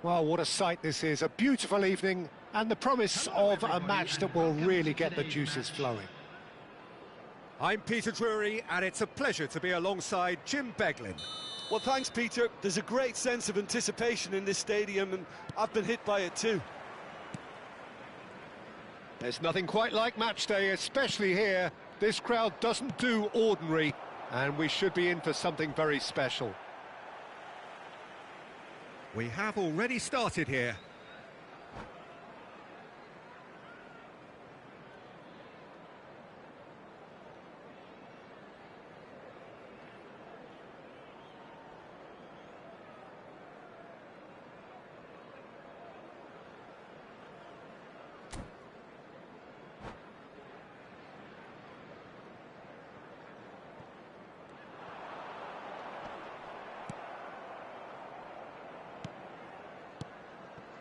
Well, what a sight this is. A beautiful evening and the promise of a match that will really get the juices flowing. I'm Peter Drury, and it's a pleasure to be alongside Jim Beglin. Well, thanks, Peter. There's a great sense of anticipation in this stadium, and I've been hit by it too. There's nothing quite like match day, especially here. This crowd doesn't do ordinary, and we should be in for something very special. We have already started here.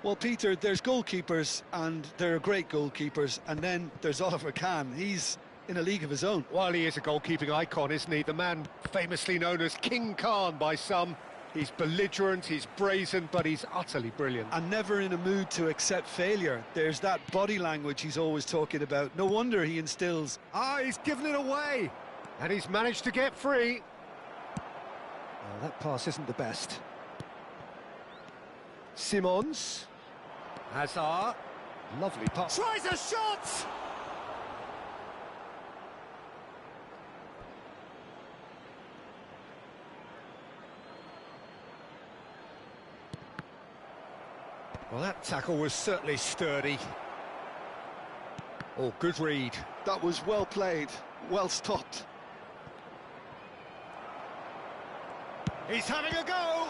Well, Peter, there's goalkeepers, and there are great goalkeepers, and then there's Oliver Kahn. He's in a league of his own. Well, he is a goalkeeping icon, isn't he? The man famously known as King Khan by some. He's belligerent, he's brazen, but he's utterly brilliant. And never in a mood to accept failure. There's that body language he's always talking about. No wonder he instills... He's given it away! And he's managed to get free. Oh, that pass isn't the best. Simons. Hazard. Lovely pass. Tries a shot! Well, that tackle was certainly sturdy. Oh, good read. That was well played, well stopped. He's having a go!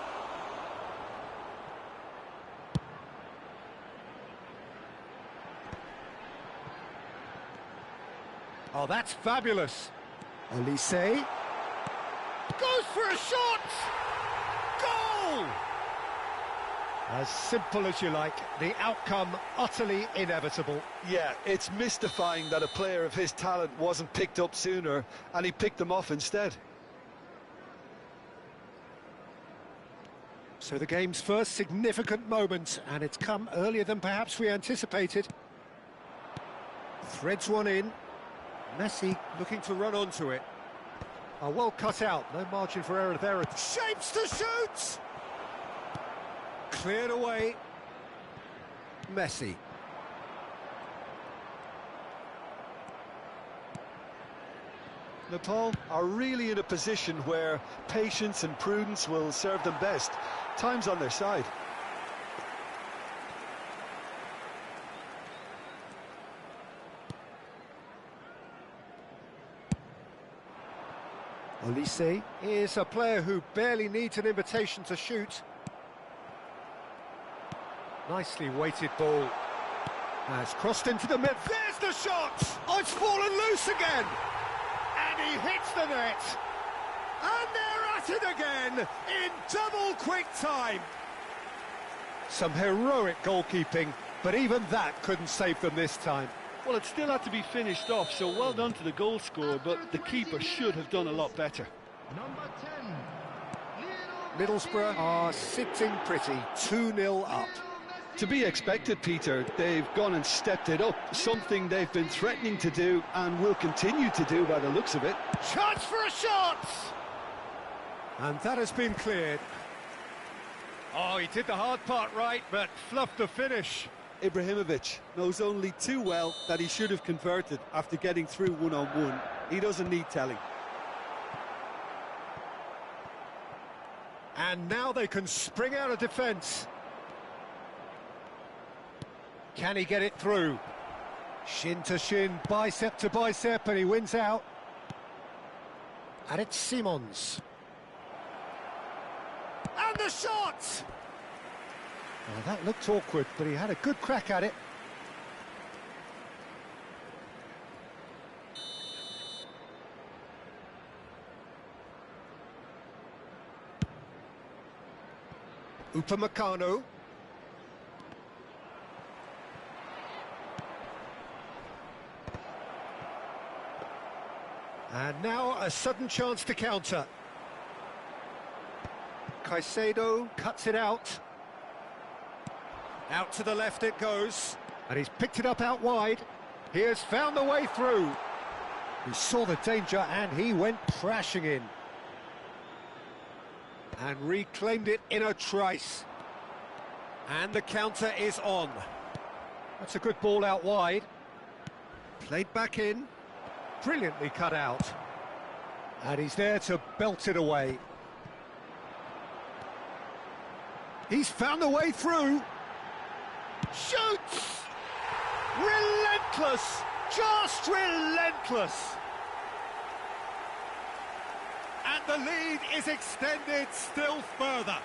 Oh, that's fabulous. Elise. Goes for a shot! Goal! As simple as you like, the outcome utterly inevitable. Yeah, it's mystifying that a player of his talent wasn't picked up sooner, and he picked them off instead. So the game's first significant moment, and it's come earlier than perhaps we anticipated. Threads one in. Messi looking to run onto it. Oh, well cut out, no margin for error there. Shapes to shoot! Cleared away. Messi. Nepal are really in a position where patience and prudence will serve them best. Time's on their side. Elise is a player who barely needs an invitation to shoot. Nicely weighted ball. Has crossed into the mid. There's the shot! Oh, it's fallen loose again! And he hits the net! And they're at it again, in double quick time! Some heroic goalkeeping, but even that couldn't save them this time. Well, it still had to be finished off, so well done to the goal scorer, but the keeper should have done a lot better. Number 10, Middlesbrough are sitting pretty, 2-0 up. To be expected, Peter. They've gone and stepped it up, something they've been threatening to do and will continue to do by the looks of it. Chance for a shot! And that has been cleared. Oh, he did the hard part right, but fluffed the finish. Ibrahimovic knows only too well that he should have converted after getting through one-on-one. He doesn't need telling. And now they can spring out of defence. Can he get it through? Shin to shin, bicep to bicep, and he wins out. And it's Simons. And the shot! Well, that looked awkward, but he had a good crack at it. Upamecano. And now a sudden chance to counter. Caicedo cuts it out. Out to the left it goes. And he's picked it up out wide. He has found the way through. He saw the danger and he went crashing in. And reclaimed it in a trice. And the counter is on. That's a good ball out wide. Played back in. Brilliantly cut out. And he's there to belt it away. He's found the way through. Shoots! Relentless! Just relentless! And the lead is extended still further.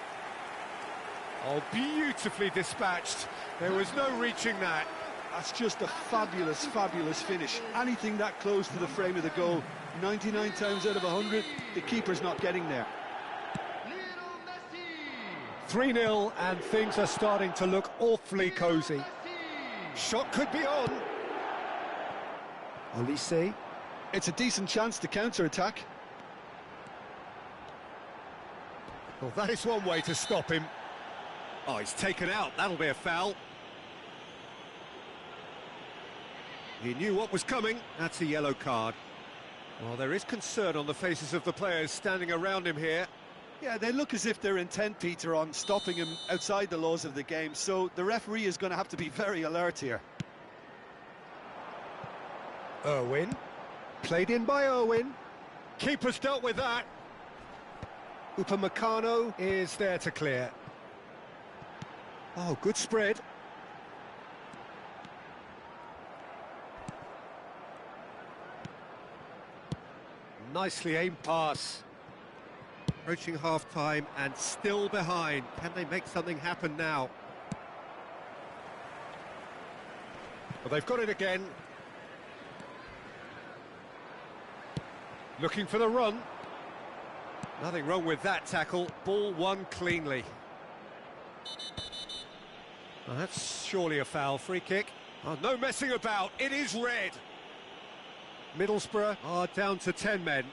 Oh, beautifully dispatched. There was no reaching that. That's just a fabulous, fabulous finish. Anything that close to the frame of the goal, 99 times out of 100, the keeper's not getting there. 3-0 and things are starting to look awfully cosy. Shot could be on. Olise. It's a decent chance to counter-attack. Well, that is one way to stop him. Oh, he's taken out. That'll be a foul. He knew what was coming. That's a yellow card. Well, there is concern on the faces of the players standing around him here. Yeah, they look as if they're intent, Peter, on stopping him outside the laws of the game, so the referee is going to have to be very alert here. Irwin. Played in by Irwin. Keeper's dealt with that. Upamecano is there to clear. Oh, good spread. Nicely aimed pass. Approaching half-time and still behind. Can they make something happen now? Well, they've got it again. Looking for the run. Nothing wrong with that tackle. Ball won cleanly. Well, that's surely a foul. Free kick. Oh, no messing about. It is red. Middlesbrough are down to 10 men.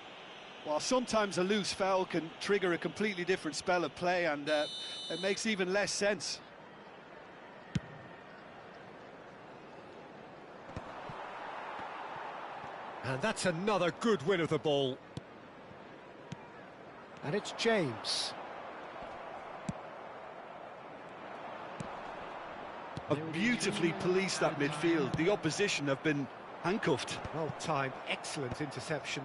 Well, sometimes a loose foul can trigger a completely different spell of play, and it makes even less sense. And that's another good win of the ball. And it's James. Have beautifully policed that midfield. The opposition have been handcuffed. Well timed, excellent interception.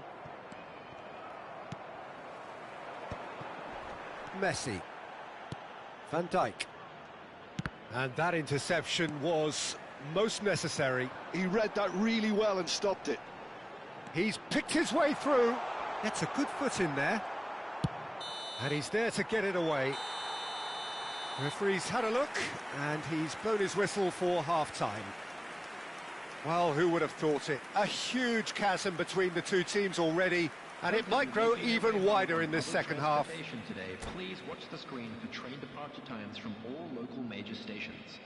Messi. Van Dijk. And that interception was most necessary. He read that really well and stopped it. He's picked his way through. Gets a good foot in there. And he's there to get it away. Referee's had a look, and he's blown his whistle for half-time. Well, who would have thought it? A huge chasm between the two teams already, and it might grow even wider in this second half. Today, please watch the screen for train departure times from all local major stations.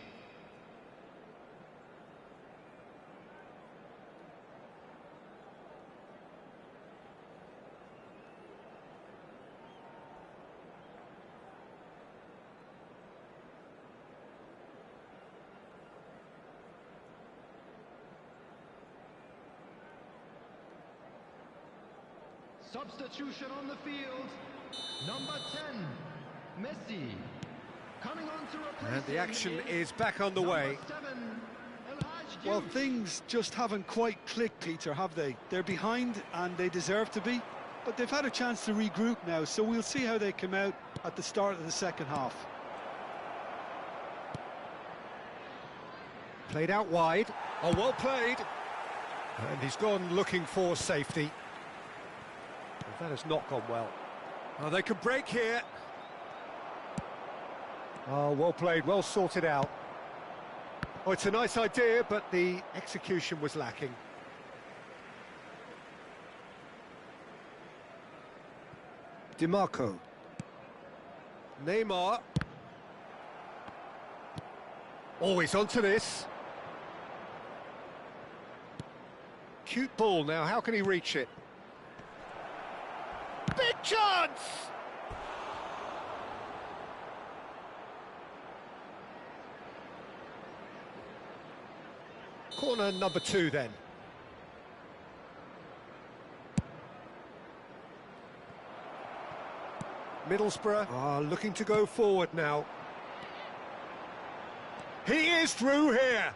Substitution on the field. Number 10, Messi. Coming on to replace And the action is back on the number way. 7, Well, things just haven't quite clicked, Peter, have they? They're behind, and they deserve to be, but they've had a chance to regroup now, so we'll see how they come out at the start of the second half. Played out wide. Oh, well played. And he's gone looking for safety. That has not gone well. Oh, they could break here. Oh, well played, well sorted out. Oh, it's a nice idea, but the execution was lacking. DiMarco. Neymar. Oh, he's onto this. Cute ball now, how can he reach it? Big chance! Corner number 2 then. Middlesbrough are looking to go forward now. He is through here.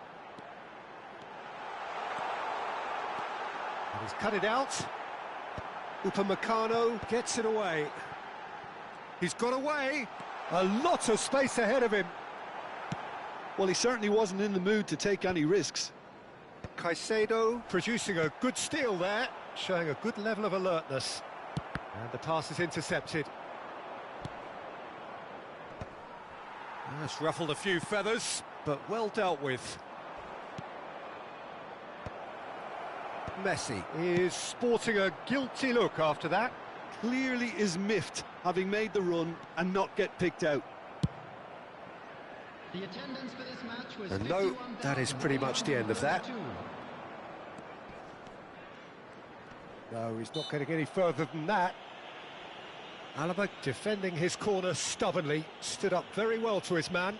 And he's cut it out. Upamecano gets it away. He's got away. A lot of space ahead of him. Well, he certainly wasn't in the mood to take any risks. Caicedo producing a good steal there, showing a good level of alertness. And the pass is intercepted. That's ruffled a few feathers, but well dealt with. Messi is sporting a guilty look after that. Clearly is miffed, having made the run and not get picked out. The attendance for this match was And no, that is pretty much the end of that. No, he's not getting any further than that. Alaba defending his corner stubbornly, stood up very well to his man.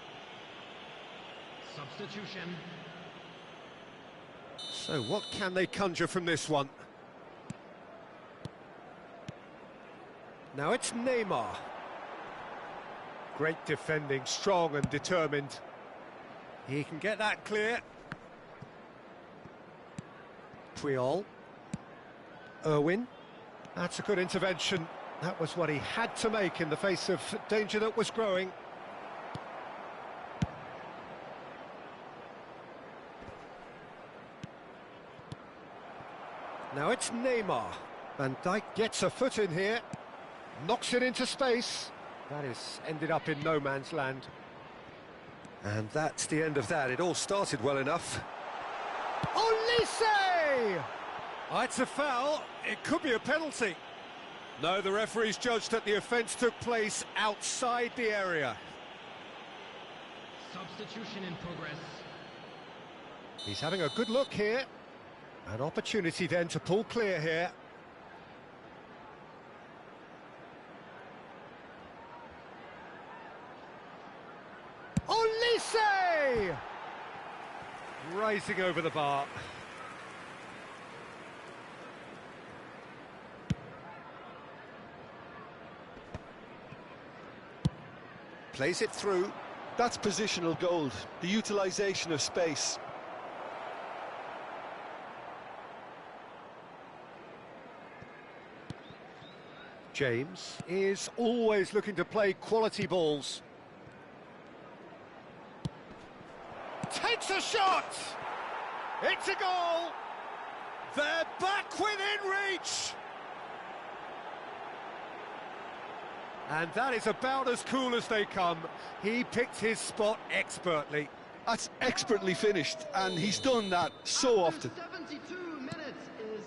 Substitution. So what can they conjure from this one? Now it's Neymar. Great defending, strong and determined. He can get that clear. Puyol. Irwin. That's a good intervention. That was what he had to make in the face of danger that was growing. Now it's Neymar. Van Dijk gets a foot in here. Knocks it into space. That is ended up in no man's land. And that's the end of that. It all started well enough. Olise! Oh, it's a foul. It could be a penalty. No, the referee's judged that the offence took place outside the area. Substitution in progress. He's having a good look here. An opportunity then to pull clear here. Olise! Rising over the bar. Plays it through. That's positional gold, the utilisation of space. James is always looking to play quality balls. Takes a shot! It's a goal! They're back within reach! And that is about as cool as they come. He picked his spot expertly. That's expertly finished, and he's done that so often. 72 minutes is...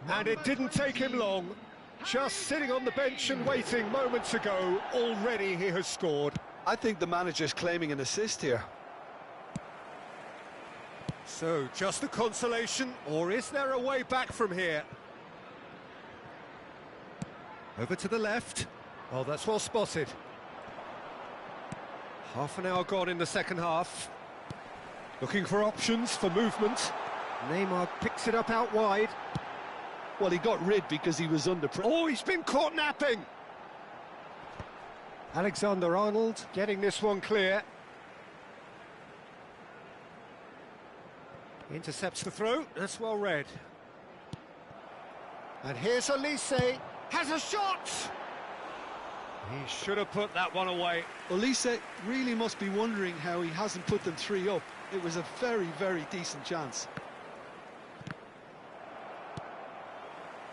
And it didn't take him long. Just sitting on the bench and waiting moments ago, already he has scored. I think the manager's claiming an assist here. So, just a consolation, or is there a way back from here? Over to the left. Oh, that's well spotted. Half an hour gone in the second half. Looking for options for movement. Neymar picks it up out wide. Well, he got rid because he was under pressure. Oh, he's been caught napping! Alexander-Arnold getting this one clear. Intercepts the throw, that's well read. And here's Olise, has a shot! He should have put that one away. Olise really must be wondering how he hasn't put them 3 up. It was a very, very decent chance.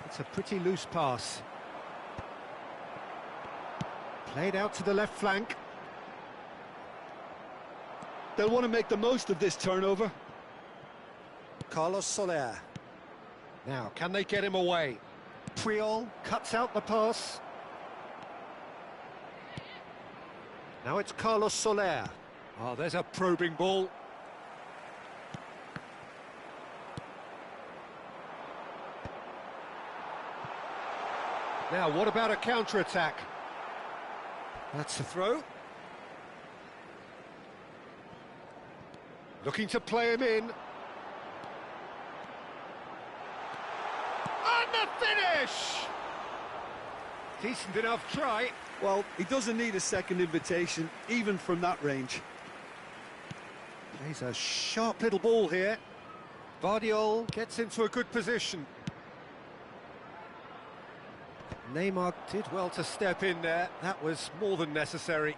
It's a pretty loose pass. Played out to the left flank. They'll want to make the most of this turnover. Carlos Soler. Now, can they get him away? Puyol cuts out the pass. Now it's Carlos Soler. Oh, there's a probing ball. Now, what about a counter-attack? That's the throw. Looking to play him in. And the finish! Decent enough try. Well, he doesn't need a second invitation, even from that range. Plays a sharp little ball here. Vardiol gets into a good position. Neymar did well to step in there. That was more than necessary.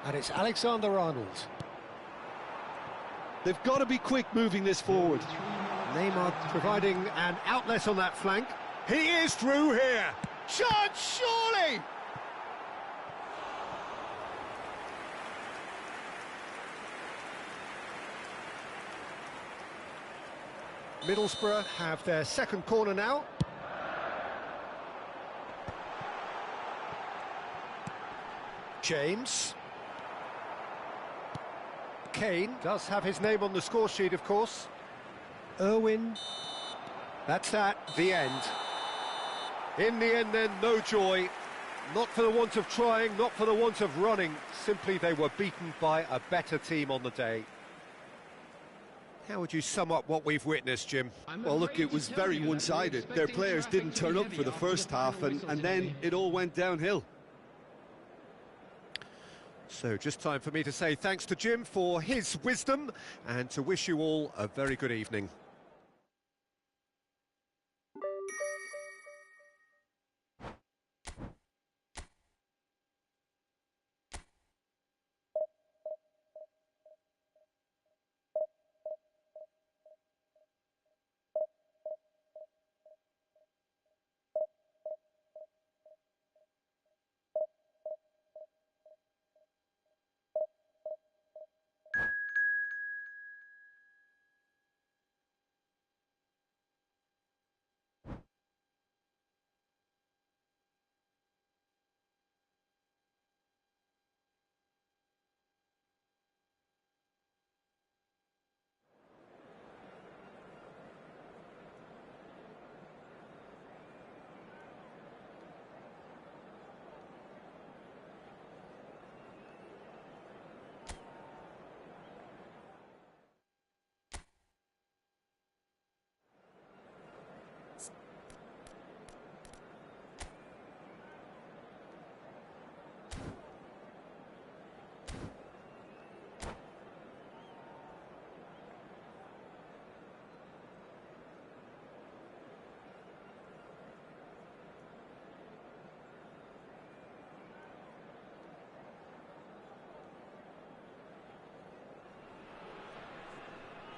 And it's Alexander-Arnold. They've got to be quick moving this forward. Neymar providing an outlet on that flank. He is through here. Chance, surely! Middlesbrough have their second corner now. James. Kane does have his name on the score sheet, of course. Irwin. That's the end. In the end, then, no joy. Not for the want of trying, not for the want of running. Simply, they were beaten by a better team on the day. How would you sum up what we've witnessed, Jim? Well, look, it was very one-sided. Their players didn't turn up for the first half, and then it all went downhill. So, just time for me to say thanks to Jim for his wisdom, and to wish you all a very good evening.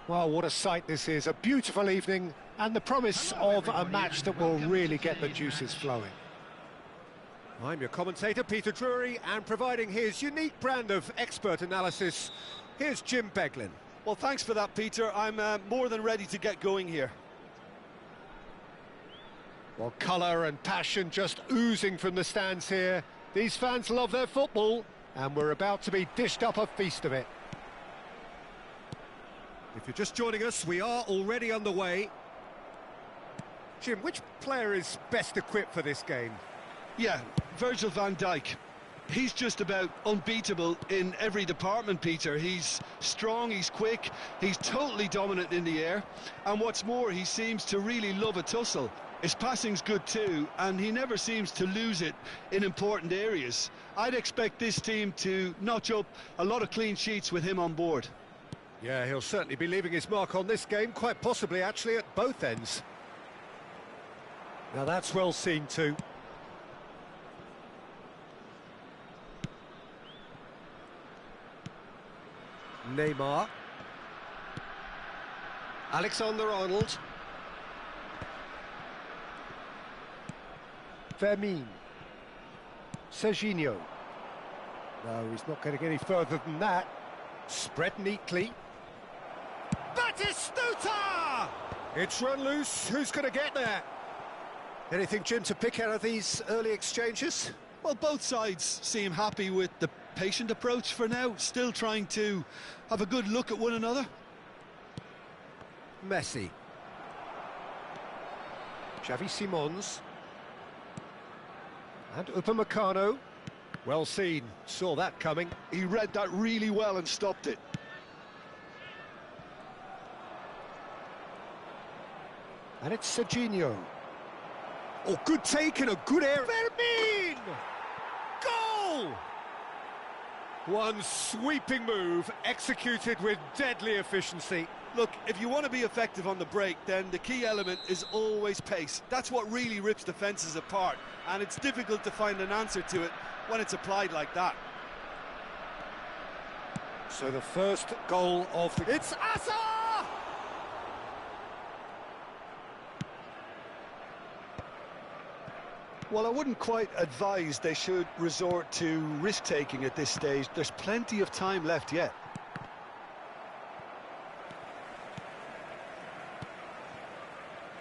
Well, what a sight this is. A beautiful evening and the promise of a match that will really get the juices flowing. I'm your commentator, Peter Drury, and providing his unique brand of expert analysis, here's Jim Beglin. Well, thanks for that, Peter. I'm more than ready to get going here. Well, colour and passion just oozing from the stands here. These fans love their football, and we're about to be dished up a feast of it. If you're just joining us, we are already underway. Jim, which player is best equipped for this game? Yeah, Virgil van Dijk. He's just about unbeatable in every department, Peter. He's strong, he's quick, he's totally dominant in the air. And what's more, he seems to really love a tussle. His passing's good too, and he never seems to lose it in important areas. I'd expect this team to notch up a lot of clean sheets with him on board. Yeah, he'll certainly be leaving his mark on this game, quite possibly actually at both ends. Now that's well seen too. Neymar. Alexander-Arnold. Vermin. Serginho. No, he's not getting any further than that. Spread neatly. Batistuta! It's run loose. Who's going to get there? Anything, Jim, to pick out of these early exchanges? Well, both sides seem happy with the patient approach for now, still trying to have a good look at one another. Messi. Xavi Simons. And Upamecano. Well seen, saw that coming. He read that really well and stopped it. And it's Serginho. Oh, good take and a good area. Fermin! Goal! One sweeping move, executed with deadly efficiency. Look, if you want to be effective on the break, then the key element is always pace. That's what really rips defences apart, and it's difficult to find an answer to it when it's applied like that. So the first goal of the... It's Asa! Well, I wouldn't quite advise they should resort to risk-taking at this stage. There's plenty of time left yet.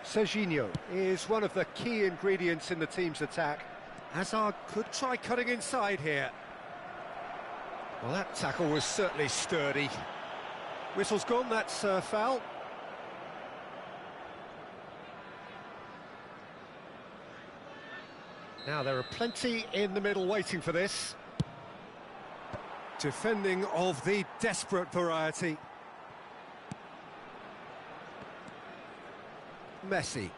Serginho is one of the key ingredients in the team's attack. Hazard could try cutting inside here. Well, that tackle was certainly sturdy. Whistle's gone, that's foul. Now, there are plenty in the middle waiting for this. Defending of the desperate variety. Messi.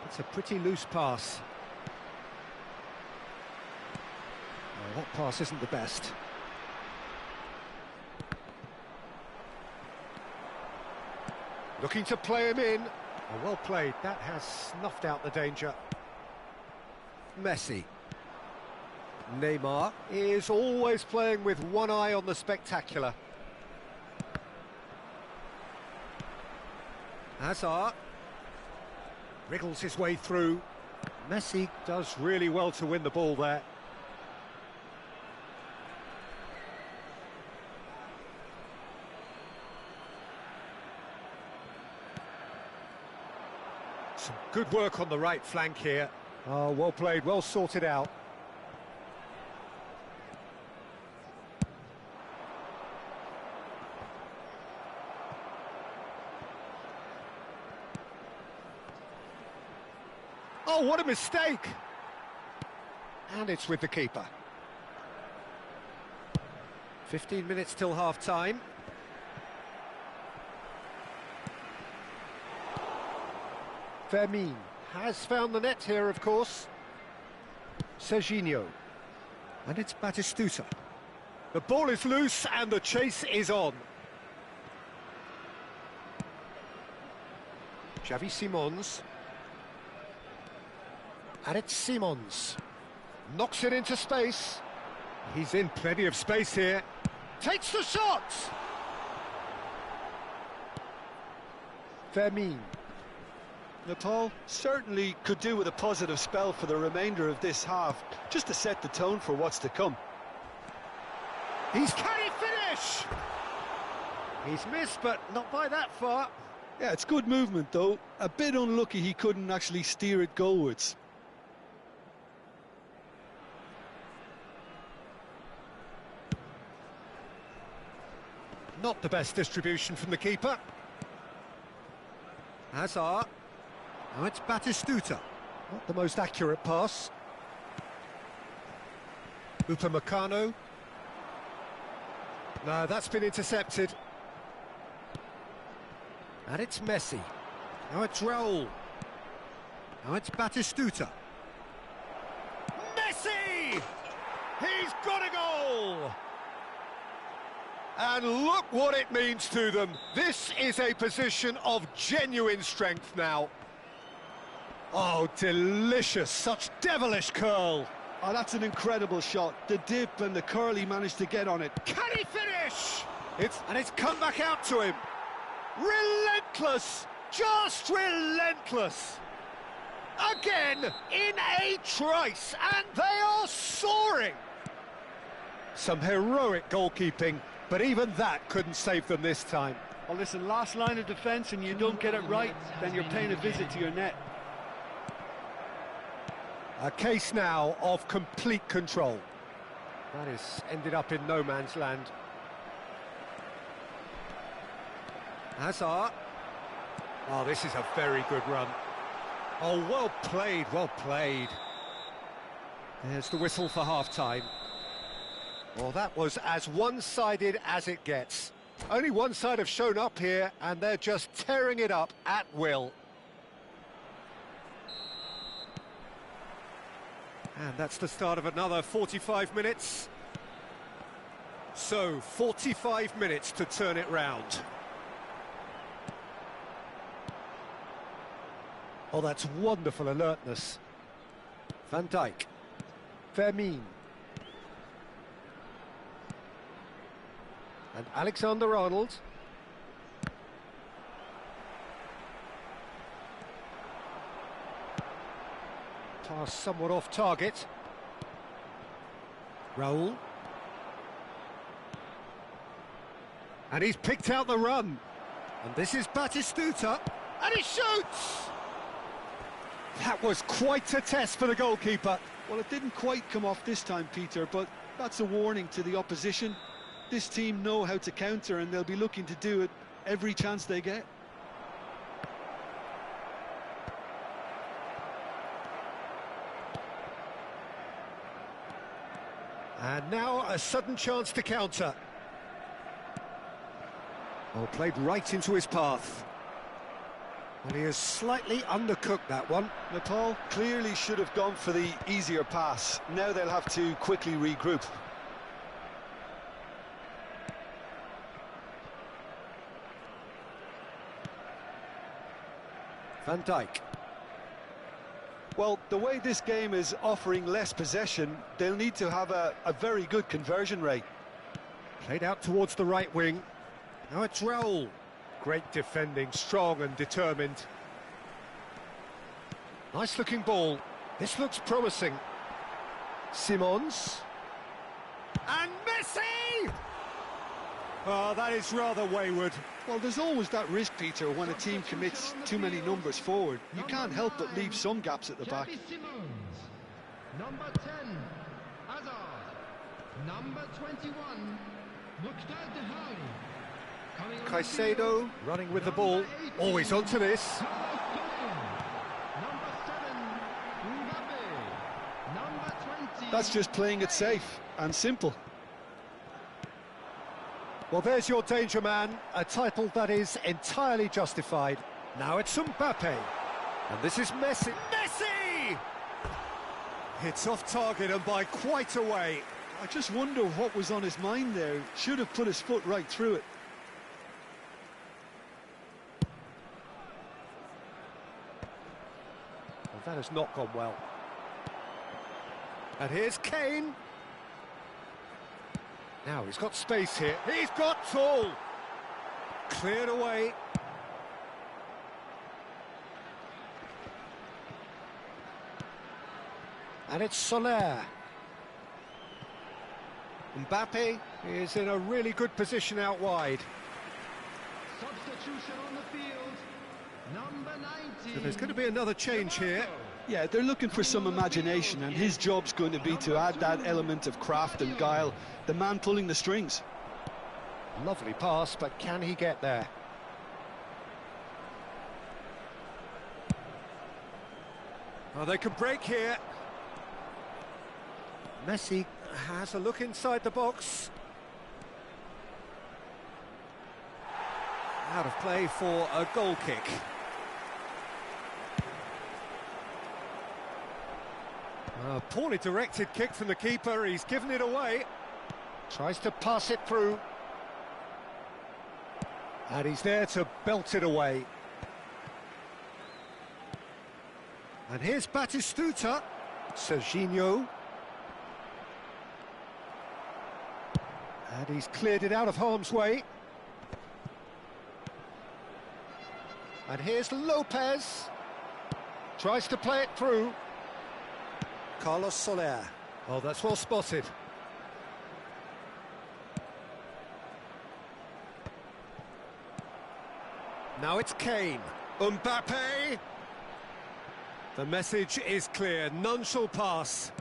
It's a pretty loose pass. Oh, that pass isn't the best. Looking to play him in. Oh, well played. That has snuffed out the danger. Messi. Neymar is always playing with one eye on the spectacular. Hazard wriggles his way through. Messi does really well to win the ball there. Some good work on the right flank here. Oh, well played, well sorted out. Oh, what a mistake! And it's with the keeper. 15 minutes till half-time. Fermin has found the net here, of course. Serginho. And it's Batistuta. The ball is loose and the chase is on. Xavi Simons. And it's Simons. Knocks it into space. He's in plenty of space here. Takes the shot! Fermin. Nepal certainly could do with a positive spell for the remainder of this half, just to set the tone for what's to come. Can he finish? He's missed, but not by that far. Yeah, it's good movement, though. A bit unlucky he couldn't actually steer it goalwards. Not the best distribution from the keeper. Hazard. Now it's Batistuta. Not the most accurate pass. Upamecano. No, that's been intercepted. And it's Messi. Now it's Raul. Now it's Batistuta. Messi! He's got a goal! And look what it means to them. This is a position of genuine strength now. Oh, delicious, such devilish curl. Oh, that's an incredible shot. The dip and the curl he managed to get on it. Can he finish? And it's come back out to him. Relentless, just relentless. Again, in a trice, and they are soaring. Some heroic goalkeeping, but even that couldn't save them this time. Well, listen, last line of defence and you don't get it right, then you're paying a visit to your net. A case now of complete control. That has ended up in no man's land. Hazard. Oh, this is a very good run. Oh, well played, well played. There's the whistle for half-time. Well, that was as one-sided as it gets. Only one side have shown up here, and they're just tearing it up at will. And that's the start of another 45 minutes. So, 45 minutes to turn it round. Oh, that's wonderful alertness. Van Dijk. Vermeer. And Alexander-Arnold. Pass somewhat off target. Raul. And he's picked out the run. And this is Batistuta. And he shoots! That was quite a test for the goalkeeper. Well, it didn't quite come off this time, Peter, but that's a warning to the opposition. This team know how to counter, and they'll be looking to do it every chance they get. And now a sudden chance to counter. Oh, played right into his path. Well, he has slightly undercooked that one. Nepal clearly should have gone for the easier pass. Now they'll have to quickly regroup. Van Dijk. Well, the way this game is offering less possession, they'll need to have a very good conversion rate. Played out towards the right wing. Now it's Raul. Great defending, strong and determined. Nice looking ball. This looks promising. Simons. And Messi! Oh, that is rather wayward. Well, there's always that risk, Peter, when a team commits too many numbers forward. You can't help but leave some gaps at the back. Simons. Number 10, Hazard. Number 21, Mukhtar Dehali. Caicedo running with the ball. Always onto this. Number 7, Mbappe. Number 20. That's just playing it safe and simple. Well, there's your danger man, a title that is entirely justified. Now it's Mbappe. And this is Messi. Messi! It's off target and by quite a way. I just wonder what was on his mind there. Should have put his foot right through it. Well, that has not gone well. And here's Kane. Now he's got space here. He's got tall. Cleared away. And it's Soler. Mbappe is in a really good position out wide. Substitution on the field. Number 19. So there's going to be another change here. Yeah, they're looking for some imagination, and his job's going to be to add that element of craft and guile, the man pulling the strings. Lovely pass, but can he get there? Oh, they can break here. Messi has a look inside the box. Out of play for a goal kick. A poorly directed kick from the keeper, he's given it away. Tries to pass it through. And he's there to belt it away. And here's Batistuta. Serginho. And he's cleared it out of harm's way. And here's Lopez. Tries to play it through. Carlos Soler. Oh, that's well spotted. Now it's Kane. Mbappe. The message is clear. None shall pass.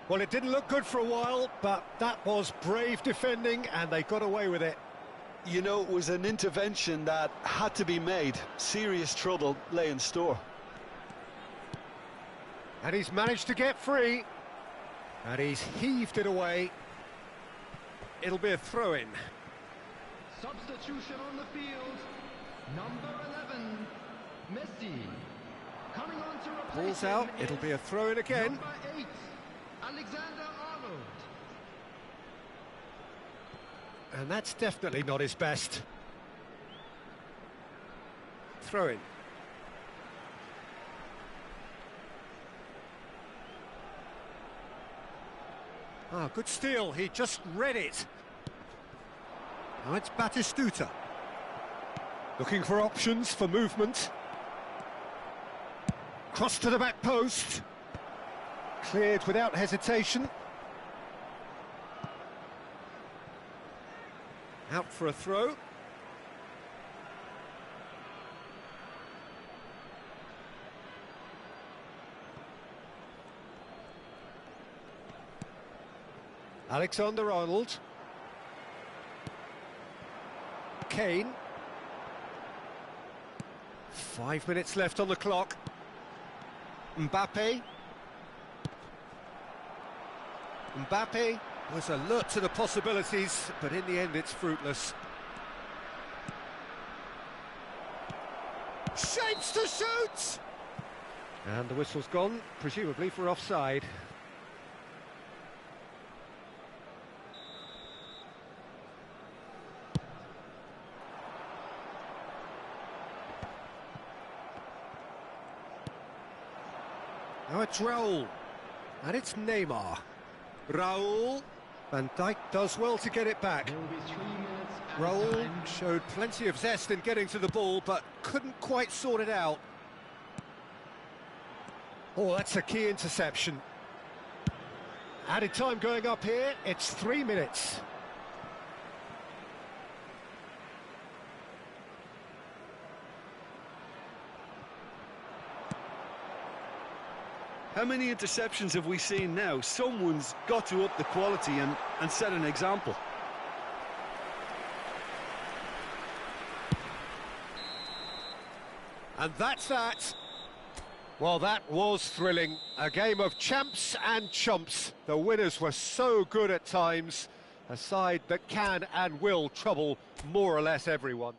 Well, it didn't look good for a while, but that was brave defending, and they got away with it. You know, it was an intervention that had to be made. Serious trouble lay in store. And he's managed to get free. And he's heaved it away. It'll be a throw-in. Substitution on the field. Number 11, Messi. Coming on to replace Ball's him out, it'll is be a throw-in again. Number 8, Alexander-Arnold. And that's definitely not his best. Throw-in. Ah, good steal, he just read it. Now it's Batistuta. Looking for options for movement. Cross to the back post. Cleared without hesitation. Out for a throw. Alexander-Arnold. Kane. 5 minutes left on the clock. Mbappe. Mbappe was alert to the possibilities, but in the end it's fruitless. Shapes to shoot! And the whistle's gone, presumably for offside. Now it's Raul, and it's Neymar. Raul, Van Dijk does well to get it back. There will be 3 minutes at Raul time. showed plenty of zest in getting to the ball, but couldn't quite sort it out. Oh, that's a key interception. Added time going up here, it's 3 minutes. How many interceptions have we seen now? Someone's got to up the quality and set an example. And that's that. Well, that was thrilling. A game of champs and chumps. The winners were so good at times. A side that can and will trouble more or less everyone.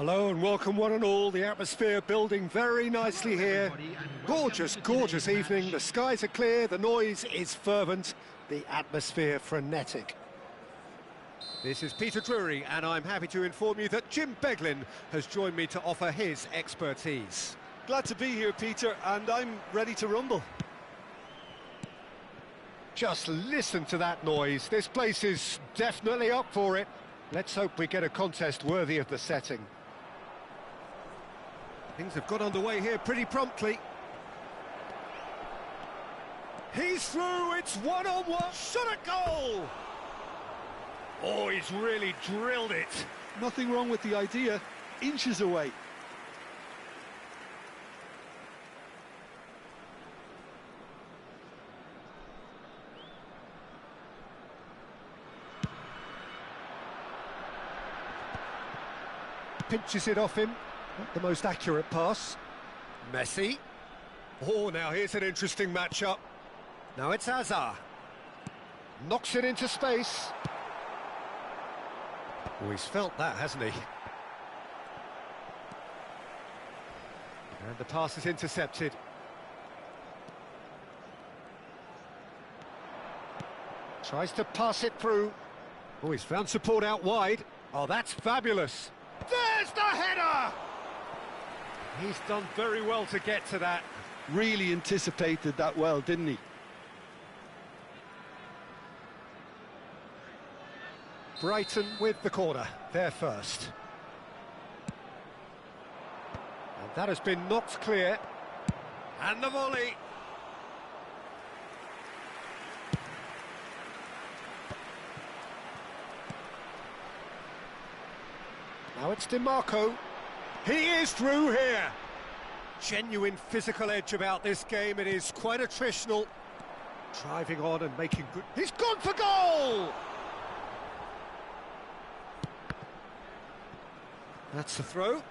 Hello and welcome one and all. The atmosphere building very nicely here. Gorgeous, gorgeous evening. The skies are clear, the noise is fervent, the atmosphere frenetic. This is Peter Drury and I'm happy to inform you that Jim Beglin has joined me to offer his expertise. Glad to be here, Peter, and I'm ready to rumble. Just listen to that noise. This place is definitely up for it. Let's hope we get a contest worthy of the setting. Things have got underway here pretty promptly. He's through, it's one-on-one, shot at goal! Oh, he's really drilled it. Nothing wrong with the idea, inches away. Pinches it off him. Not the most accurate pass. Messi. Oh, now here's an interesting matchup. Now it's Hazard. Knocks it into space. Oh, he's felt that, hasn't he? And the pass is intercepted. Tries to pass it through. Oh, he's found support out wide. Oh, that's fabulous. There's the header! He's done very well to get to that. Really anticipated that well, didn't he? Brighton with the corner, they're first. And that has been knocked clear. And the volley. Now it's DiMarco. He is through here. Genuine physical edge about this game. It is quite attritional. Driving on and making good... He's gone for goal! That's the throw.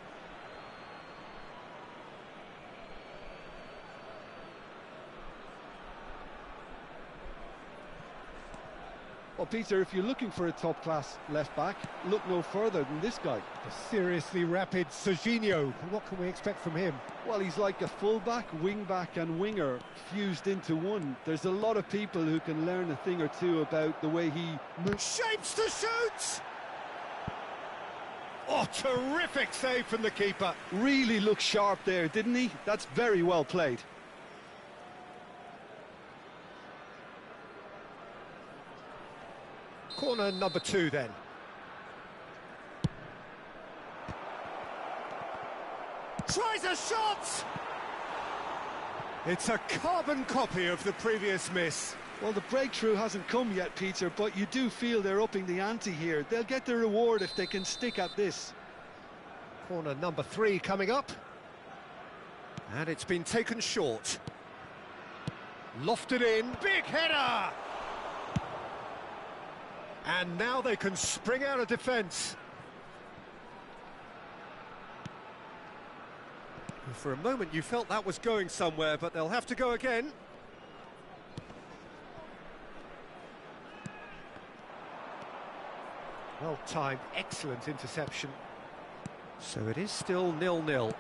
Well, Peter, if you're looking for a top-class left-back, look no further than this guy. The seriously rapid Serginho. What can we expect from him? Well, he's like a full-back, wing-back and winger fused into one. There's a lot of people who can learn a thing or two about the way he moves. Shapes to shoot! Oh, terrific save from the keeper. Really looked sharp there, didn't he? That's very well played. Corner number 2 then. Tries a shot! It's a carbon copy of the previous miss. Well, the breakthrough hasn't come yet, Peter, but you do feel they're upping the ante here. They'll get their reward if they can stick at this. Corner number 3 coming up. And it's been taken short. Lofted in, big header! And now they can spring out of defence. For a moment you felt that was going somewhere, but they'll have to go again. Well timed, excellent interception. So it is still 0-0. And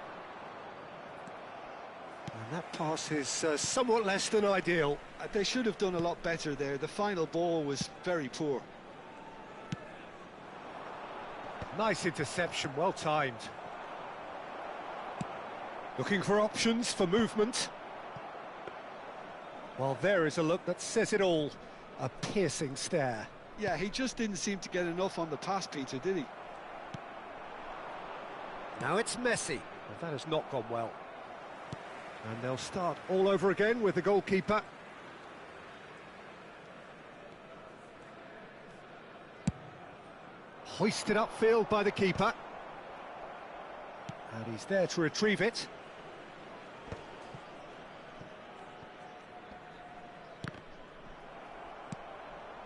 that pass is somewhat less than ideal. They should have done a lot better there. The final ball was very poor. Nice interception, well timed. Looking for options for movement. Well, there is a look that says it all. A piercing stare. Yeah, he just didn't seem to get enough on the pass, Peter, did he? Now it's Messi. Well, that has not gone well. And they'll start all over again with the goalkeeper. Hoisted upfield by the keeper. And he's there to retrieve it.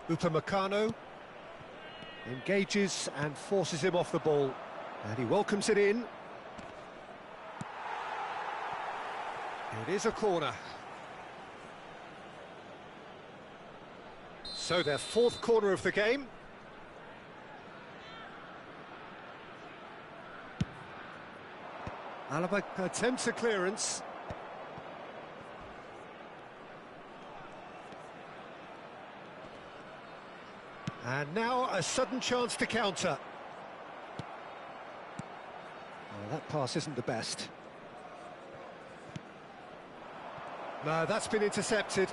Upamecano engages and forces him off the ball. And he welcomes it in. It is a corner. So their 4th corner of the game. Alaba attempts a clearance. And now a sudden chance to counter. Oh, that pass isn't the best. No, that's been intercepted.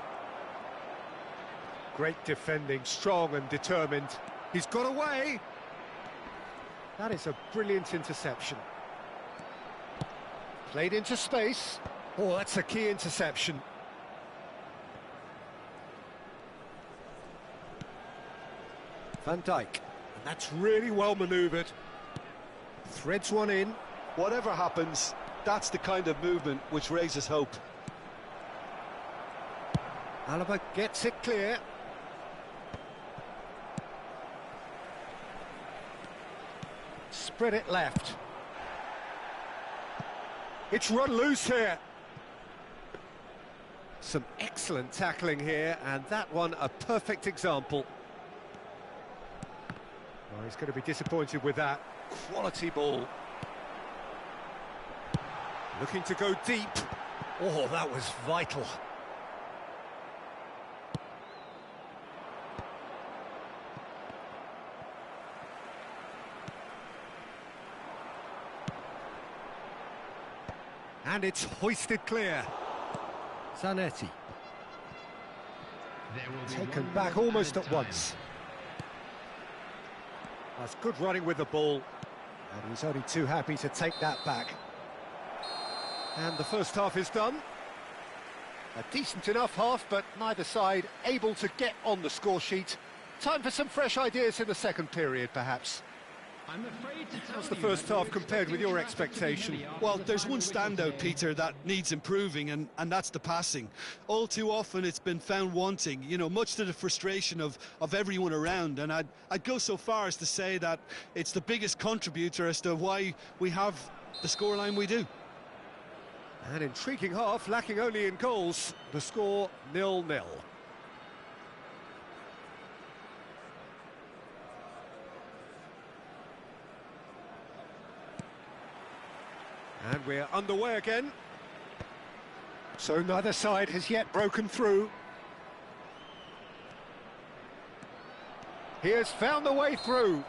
Great defending, strong and determined. He's got away. That is a brilliant interception. Played into space. Oh, that's a key interception. Van Dijk, and that's really well manoeuvred. Threads one in. Whatever happens, that's the kind of movement which raises hope. Alaba gets it clear. Spread it left. It's run loose here. Some excellent tackling here, and that one a perfect example. Well, he's going to be disappointed with that. Quality ball. Looking to go deep. Oh, that was vital. And it's hoisted clear. Zanetti. Taken back almost at once. That's good running with the ball. And he's only too happy to take that back. And the first half is done. A decent enough half, but neither side able to get on the score sheet. Time for some fresh ideas in the second period, perhaps. How's the first half compared with your expectation? Well, there's one standout, Peter, that needs improving, and that's the passing. All too often it's been found wanting, you know, much to the frustration of everyone around, and I'd go so far as to say that it's the biggest contributor as to why we have the scoreline we do. An intriguing half, lacking only in goals. The score 0-0. And we're underway again. So neither side has yet broken through. He has found the way through.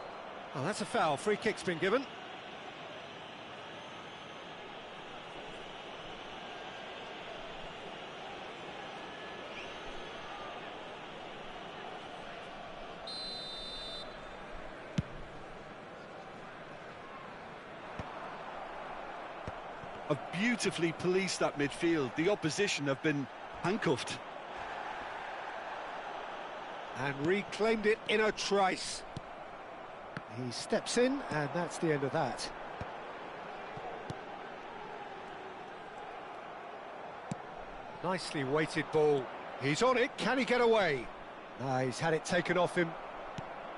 Oh, that's a foul. Free kick's been given. Have beautifully policed that midfield. The opposition have been handcuffed. And reclaimed it in a trice. He steps in, and that's the end of that. Nicely weighted ball. He's on it. Can he get away? He's had it taken off him.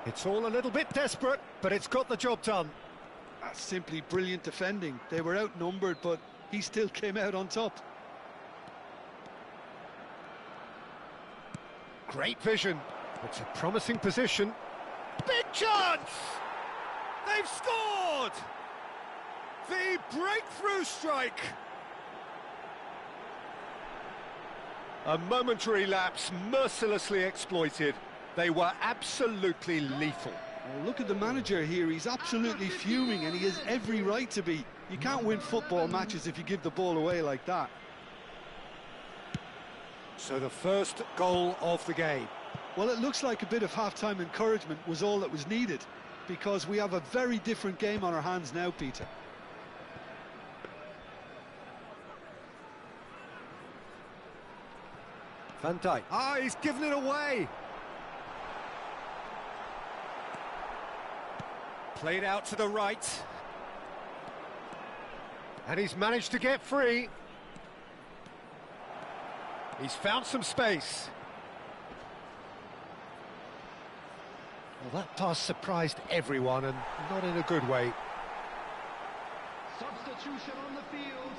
It's all a little bit desperate, but it's got the job done. That's simply brilliant defending. They were outnumbered, but he still came out on top. Great vision. It's a promising position. Big chance! They've scored! The breakthrough strike! A momentary lapse, mercilessly exploited. They were absolutely lethal. Well, look at the manager here. He's absolutely fuming, and he has every right to be. You can't win football matches if you give the ball away like that. So the first goal of the game. Well, it looks like a bit of half-time encouragement was all that was needed, because we have a very different game on our hands now, Peter. Van Dijk. Ah, he's given it away. Played out to the right. And he's managed to get free. He's found some space. Well, that pass surprised everyone, and not in a good way. Substitution on the field.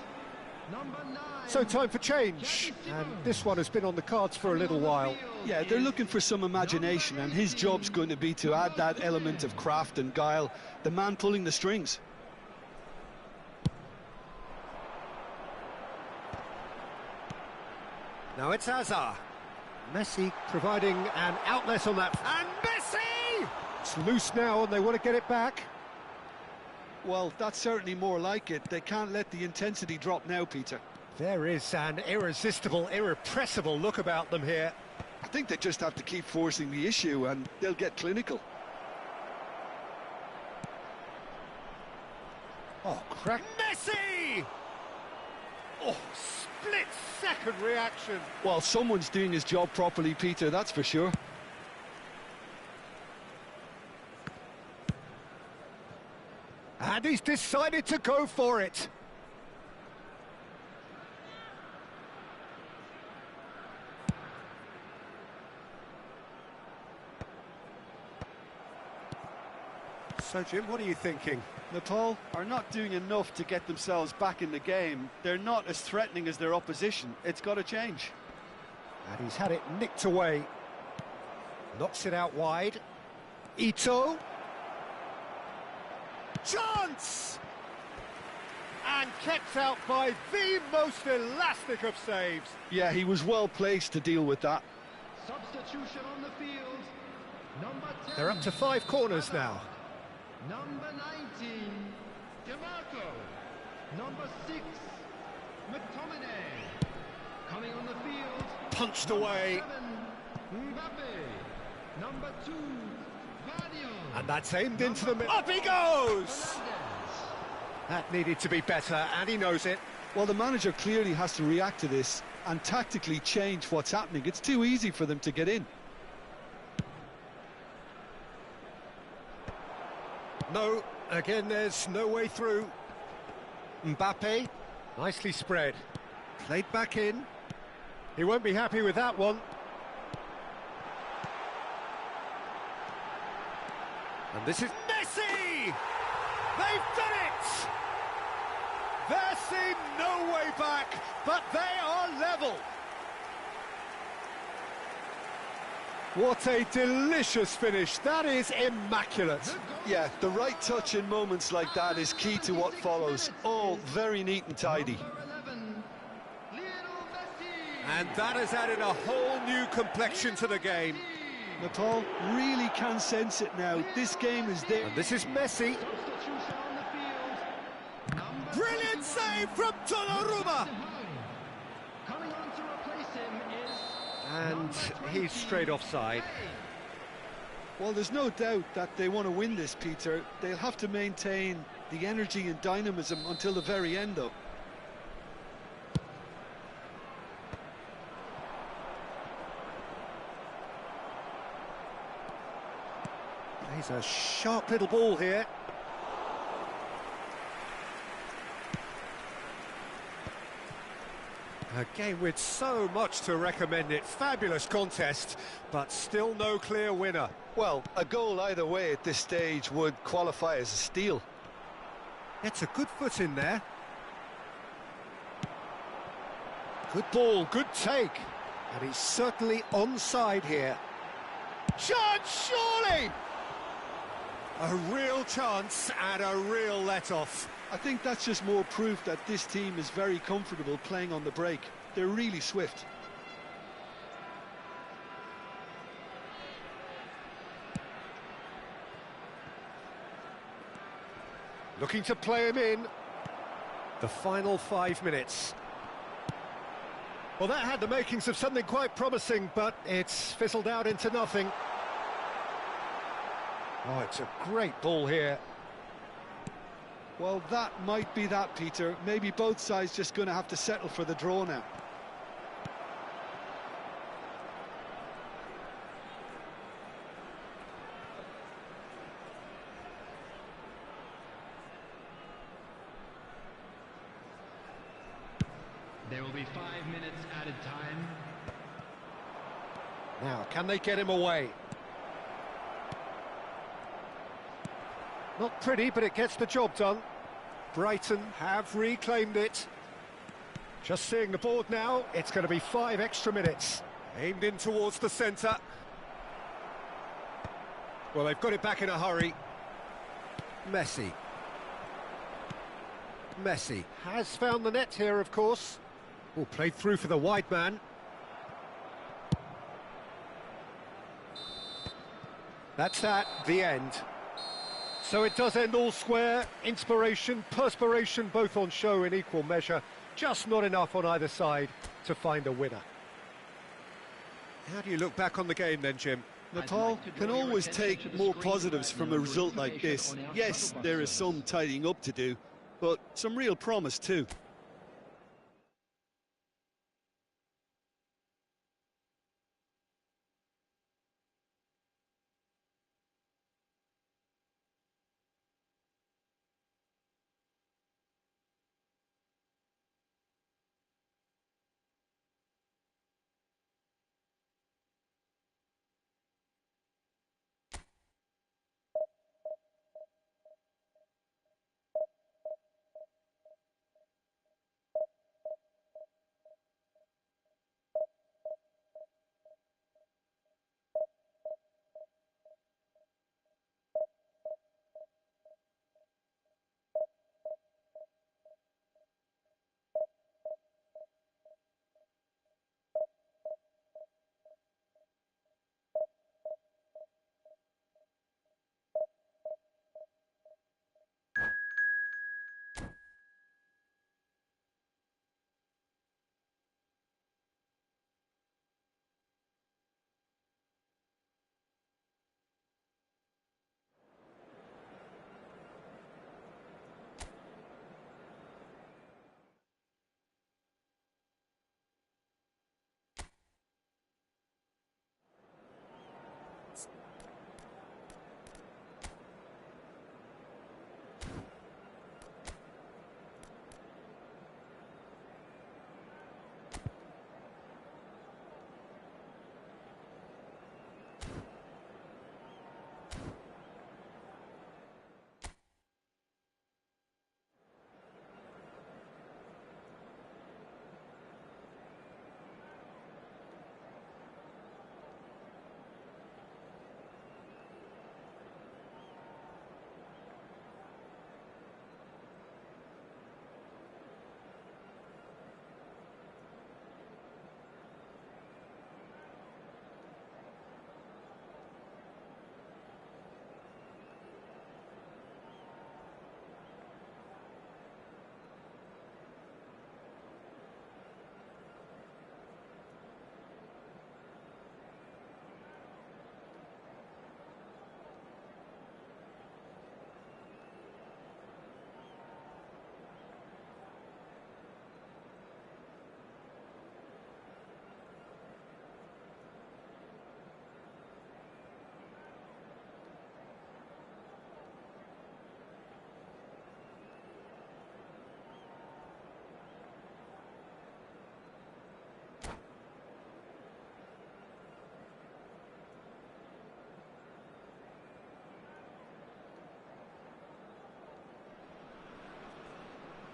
Number 9. So time for change, and this one has been on the cards for a little while. Yeah, they're looking for some imagination, and his job's going to be to add that element of craft and guile, the man pulling the strings. Now it's Hazard. Messi providing an outlet on that. And Messi! It's loose now and they want to get it back. Well, that's certainly more like it. They can't let the intensity drop now, Peter. There is an irresistible, irrepressible look about them here. I think they just have to keep forcing the issue and they'll get clinical. Oh, crack. Messi! Oh, split-second reaction. Well, someone's doing his job properly, Peter, that's for sure. And he's decided to go for it. So, Jim, what are you thinking? Nepal are not doing enough to get themselves back in the game. They're not as threatening as their opposition. It's got to change. And he's had it nicked away. Knocks it out wide. Ito. Chance! And kept out by the most elastic of saves. Yeah, he was well placed to deal with that. Substitution on the field. Number 10. They're up to 5 corners now. Number 19, DeMarco. Number 6, McTominay. Coming on the field. Punched Number away. 7, Mbappe. Number 2, Vardio. And that's aimed into the middle. Up he goes! Fernandez. That needed to be better, and he knows it. Well, the manager clearly has to react to this and tactically change what's happening. It's too easy for them to get in. No, again, there's no way through. Mbappe, nicely spread. Played back in. He won't be happy with that one. And this is Messi! They've done it! There seemed no way back, but they are level. What a delicious finish. That is immaculate. Yeah, the right touch in moments like that is key to what follows. All very neat and tidy. Number 11, Lionel Messi. And that has added a whole new complexion to the game. Nepal really can sense it now. This game is there. And this is Messi. Substitution on the field. Number Brilliant 21, save from Donnarumma. coming on to replace him is And he's straight offside. Well, there's no doubt that they want to win this, Peter. They'll have to maintain the energy and dynamism until the very end, though. He's a sharp little ball here. A game with so much to recommend it. Fabulous contest, but still no clear winner. Well, a goal either way at this stage would qualify as a steal. It's a good foot in there. Good ball, good take. And he's certainly onside here. Chance, surely! A real chance and a real let-off. I think that's just more proof that this team is very comfortable playing on the break. They're really swift. Looking to play him in. The final 5 minutes. Well, that had the makings of something quite promising, but it's fizzled out into nothing. Oh, it's a great ball here. Well, that might be that, Peter. Maybe both sides just going to have to settle for the draw now. There will be 5 minutes added time. Now, can they get him away? Not pretty, but it gets the job done. Brighton have reclaimed it. Just seeing the board now, it's going to be 5 extra minutes. Aimed in towards the centre. Well, they've got it back in a hurry. Messi. Messi has found the net here, of course. Oh, played through for the wide man. That's the end. So it does end all square. Inspiration, perspiration, both on show in equal measure. Just not enough on either side to find a winner. How do you look back on the game then, Jim? Nepal can always take more positives from a result like this. Yes, there is some tidying up to do, but some real promise too.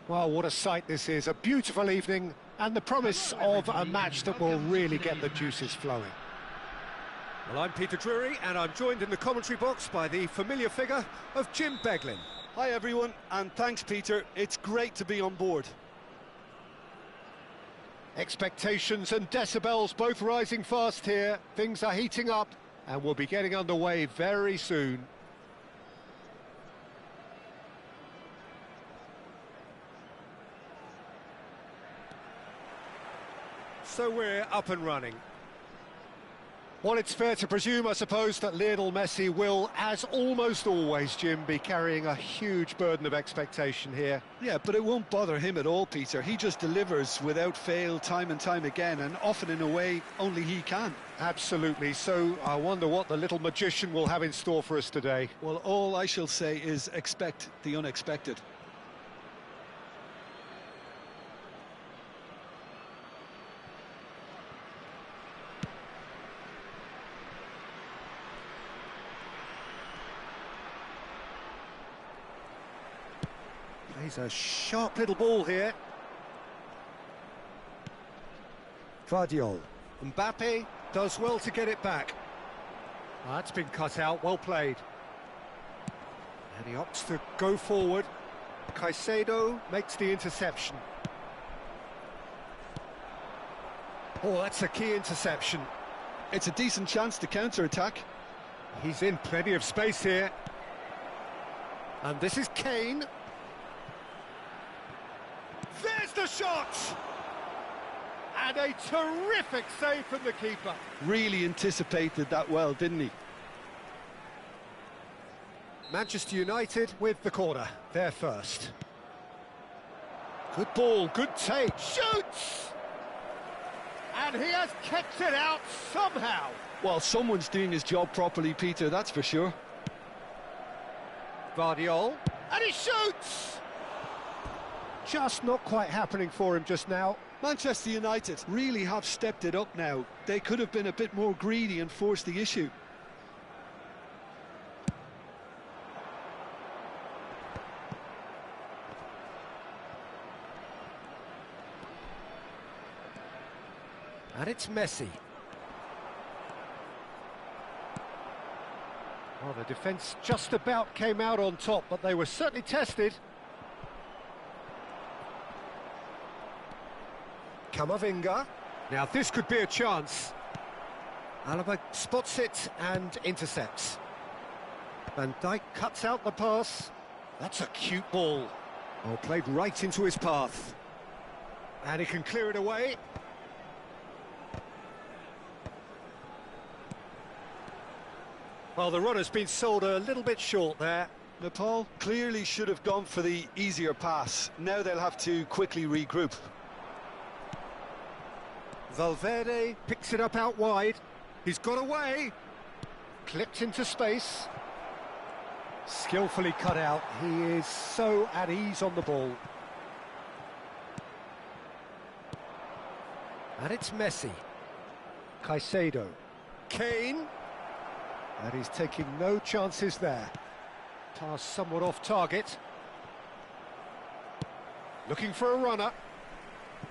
Well, what a sight this is. A beautiful evening and the promise of a match that will really get the juices flowing. Well, I'm Peter Drury and I'm joined in the commentary box by the familiar figure of Jim Beglin. Hi everyone, and thanks Peter, it's great to be on board. Expectations and decibels both rising fast here. Things are heating up and we'll be getting underway very soon. So we're up and running. Well, it's fair to presume, I suppose, that Lionel Messi will, as almost always, Jim, be carrying a huge burden of expectation here. Yeah, but it won't bother him at all, Peter. He just delivers without fail time and time again, and often in a way only he can. Absolutely. So I wonder what the little magician will have in store for us today. Well, all I shall say is expect the unexpected. He's a sharp little ball here. Guardiola. Mbappe does well to get it back. That's been cut out, well played. And he opts to go forward. Caicedo makes the interception. Oh, that's a key interception. It's a decent chance to counter-attack. He's in plenty of space here. And this is Kane. There's the shot! And a terrific save from the keeper. Really anticipated that well, didn't he? Manchester United with the corner. They're first. Good ball, good take. Shoots! And he has kept it out somehow. Well, someone's doing his job properly, Peter, that's for sure. Vardiol, and he shoots! Just not quite happening for him just now. Manchester United really have stepped it up now. They could have been a bit more greedy and forced the issue. And it's Messi. Well, the defence just about came out on top, but they were certainly tested. Camavinga. Now this could be a chance. Alaba spots it and intercepts. Van Dijk cuts out the pass. That's a cute ball. Oh, played right into his path. And he can clear it away. Well, the run has been sold a little bit short there. Nepal clearly should have gone for the easier pass. Now they'll have to quickly regroup. Valverde picks it up out wide. He's got away. Clipped into space. Skillfully cut out. He is so at ease on the ball. And it's Messi. Caicedo. Kane. And he's taking no chances there. Pass somewhat off target. Looking for a runner.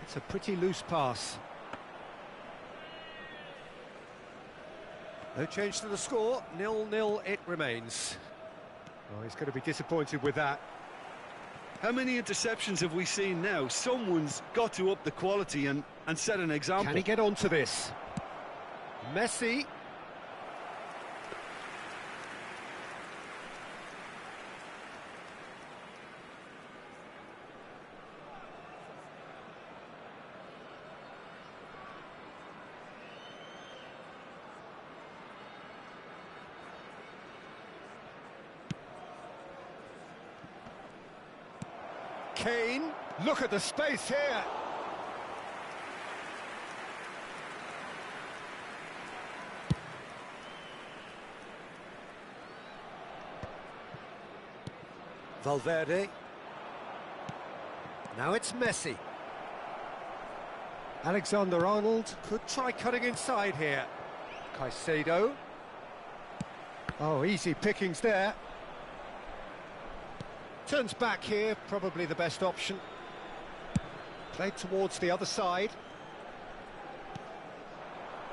It's a pretty loose pass. No change to the score, 0-0 it remains. Oh, he's going to be disappointed with that. How many interceptions have we seen now? Someone's got to up the quality and set an example. Can he get onto this? Messi. Kane, look at the space here. Valverde. Now it's Messi. Alexander-Arnold could try cutting inside here. Caicedo. Oh, easy pickings there. Turns back here, probably the best option. Played towards the other side.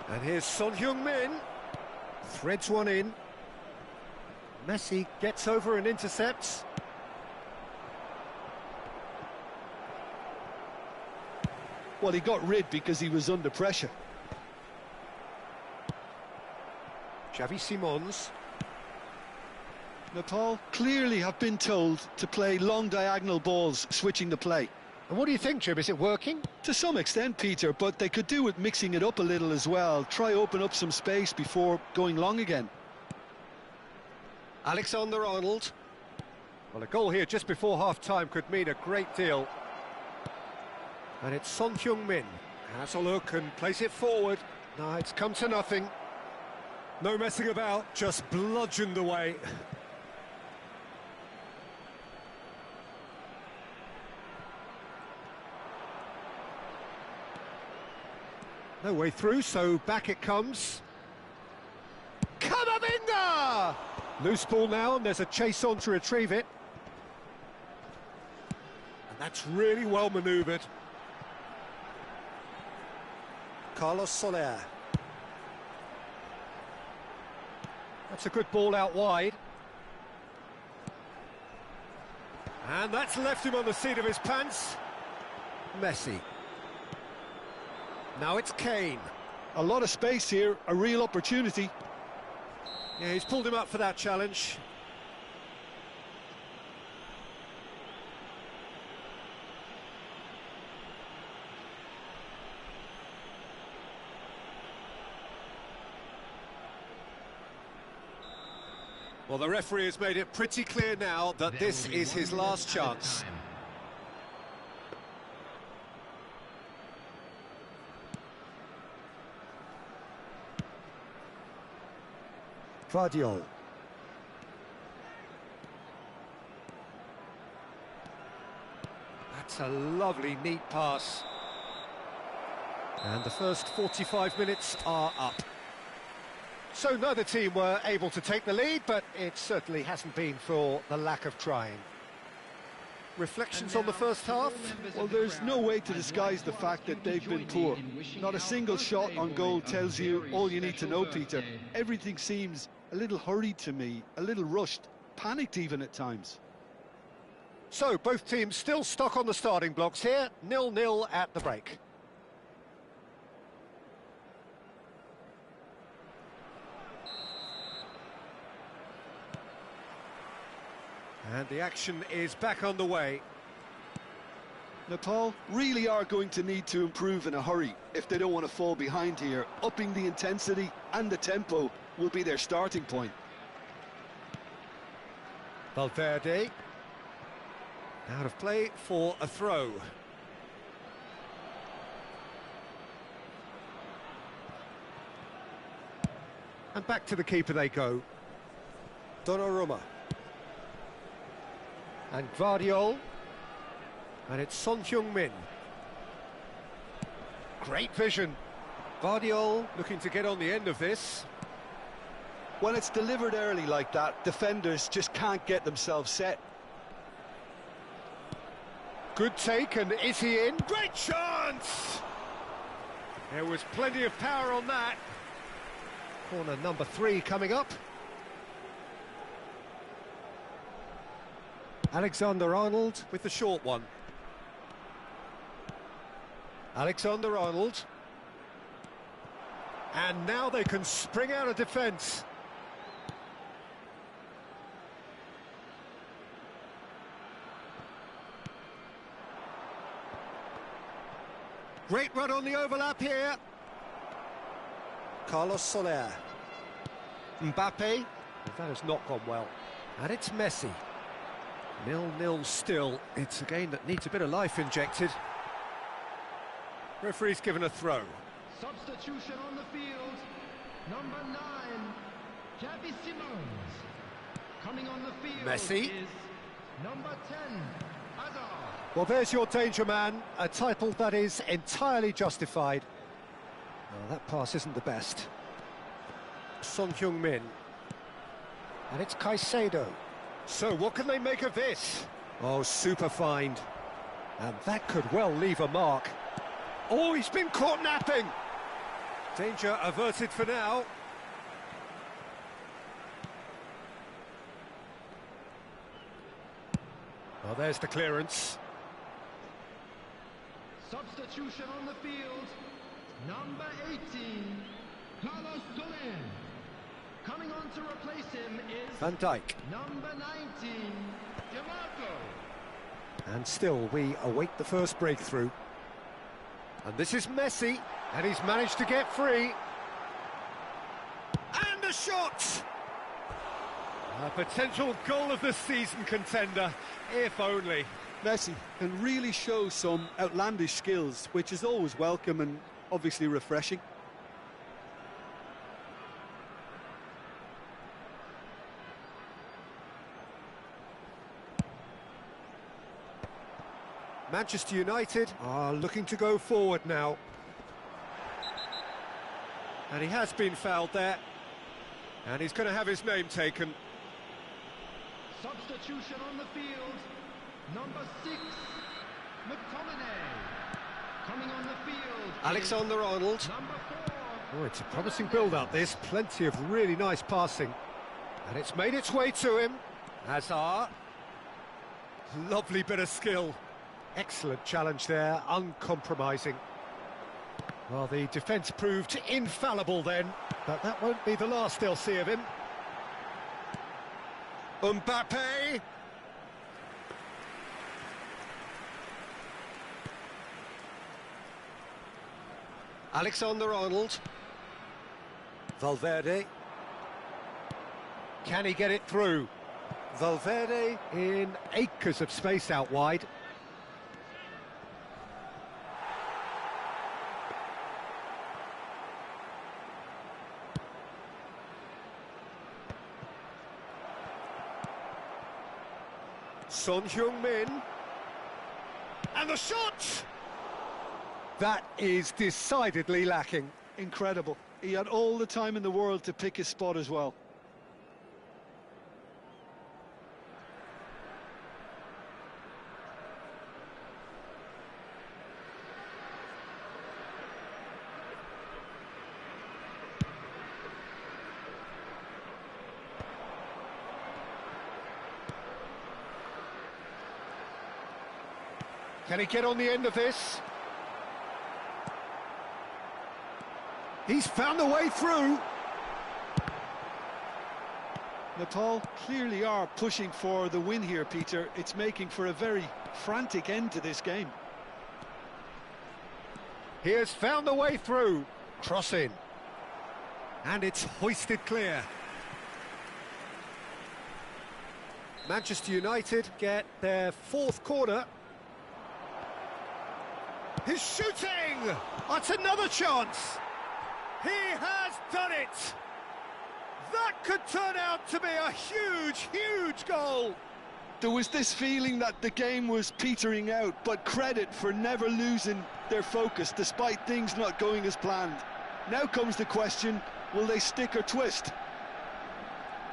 And here's Son Heung-min. Threads one in. Messi gets over and intercepts. Well, he got rid because he was under pressure. Xavi Simons. Nepal clearly have been told to play long diagonal balls, switching the play. And what do you think, Jim? Is it working? To some extent, Peter, but they could do with mixing it up a little as well. Try open up some space before going long again. Alexander-Arnold. Well, a goal here just before half-time could mean a great deal. And it's Son Heung-min. Has a look and plays it forward. No, it's come to nothing. No messing about, just bludgeoned away. No way through, so back it comes. Camavinga! Loose ball now, and there's a chase on to retrieve it. And that's really well manoeuvred. Carlos Soler. That's a good ball out wide. And that's left him on the seat of his pants. Messi. Now it's Kane. A lot of space here, a real opportunity. Yeah, he's pulled him up for that challenge. Well, the referee has made it pretty clear now that this is his last chance. Vardiol. That's a lovely, neat pass. And the first 45 minutes are up. So neither team were able to take the lead, but it certainly hasn't been for the lack of trying. Reflections on the first half? Well, there's no way to disguise the fact that they've been poor. Not a single shot on goal tells you all you need to know, Peter. Everything seems a little hurried to me, a little rushed, panicked even at times. So both teams still stuck on the starting blocks here, 0-0 at the break. And the action is back underway. Nepal really are going to need to improve in a hurry if they don't want to fall behind here. Upping the intensity and the tempo will be their starting point. Valverde. Out of play for a throw. And back to the keeper they go. Donnarumma. And Vardiol. And it's Son Heung-min. Great vision. Vardiol looking to get on the end of this. When it's delivered early like that, defenders just can't get themselves set. Good take, and is he in? Great chance! There was plenty of power on that. Corner number 3 coming up. Alexander-Arnold with the short one. Alexander-Arnold. And now they can spring out of defence. Great run on the overlap here. Carlos Soler. Mbappe. That has not gone well. And it's Messi. 0-0 still. It's a game that needs a bit of life injected. Referee's given a throw. Substitution on the field. Number 9, Xavi Simons. Coming on the field Messi. is number 10, Hazard. Well, there's your danger man, a title that is entirely justified. Well, that pass isn't the best. Son Heung-min. And it's Caicedo. So what can they make of this? Oh, super find. And that could well leave a mark. Oh, he's been caught napping. Danger averted for now. Well, there's the clearance. Substitution on the field. Number 18, Carlos Soler. Coming on to replace him is Van Dijk. number 19, DeMarco. And still, we await the first breakthrough. And this is Messi, and he's managed to get free. And a shot! A potential goal of the season contender, if only. Messi can really show some outlandish skills, which is always welcome and obviously refreshing. Manchester United are looking to go forward now. And he has been fouled there. And he's going to have his name taken. Substitution on the field. Number 6, McTominay. Coming on the field. Alexander-Arnold. Number 4. Oh, it's a promising build-up, this. Plenty of really nice passing. And it's made its way to him. Hazard. Lovely bit of skill. Excellent challenge there, uncompromising. Well, the defence proved infallible then, but that won't be the last they'll see of him. Mbappe. Alexander-Arnold. Valverde. Can he get it through? Valverde in acres of space out wide. Son Heung-min. And the shot! That is decidedly lacking. Incredible. He had all the time in the world to pick his spot as well. Can he get on the end of this? He's found a way through. Nepal clearly are pushing for the win here, Peter. It's making for a very frantic end to this game. He has found a way through. Cross in. And it's hoisted clear. Manchester United get their fourth corner. He's shooting! That's another chance! He has done it! That could turn out to be a huge, huge goal! There was this feeling that the game was petering out, but credit for never losing their focus despite things not going as planned. Now comes the question, will they stick or twist?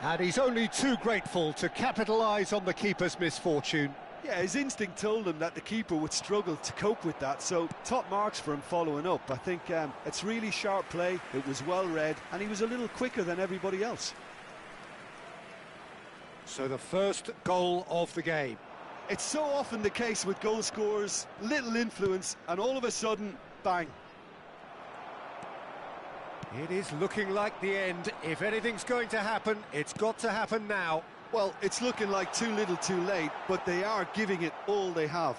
And he's only too grateful to capitalise on the keeper's misfortune. Yeah, his instinct told him that the keeper would struggle to cope with that, so top marks for him following up. I think it's really sharp play, it was well read, and he was a little quicker than everybody else. So the first goal of the game. It's so often the case with goal scorers, little influence, and all of a sudden, bang. It is looking like the end. If anything's going to happen, it's got to happen now. Well, it's looking like too little too late, but they are giving it all they have.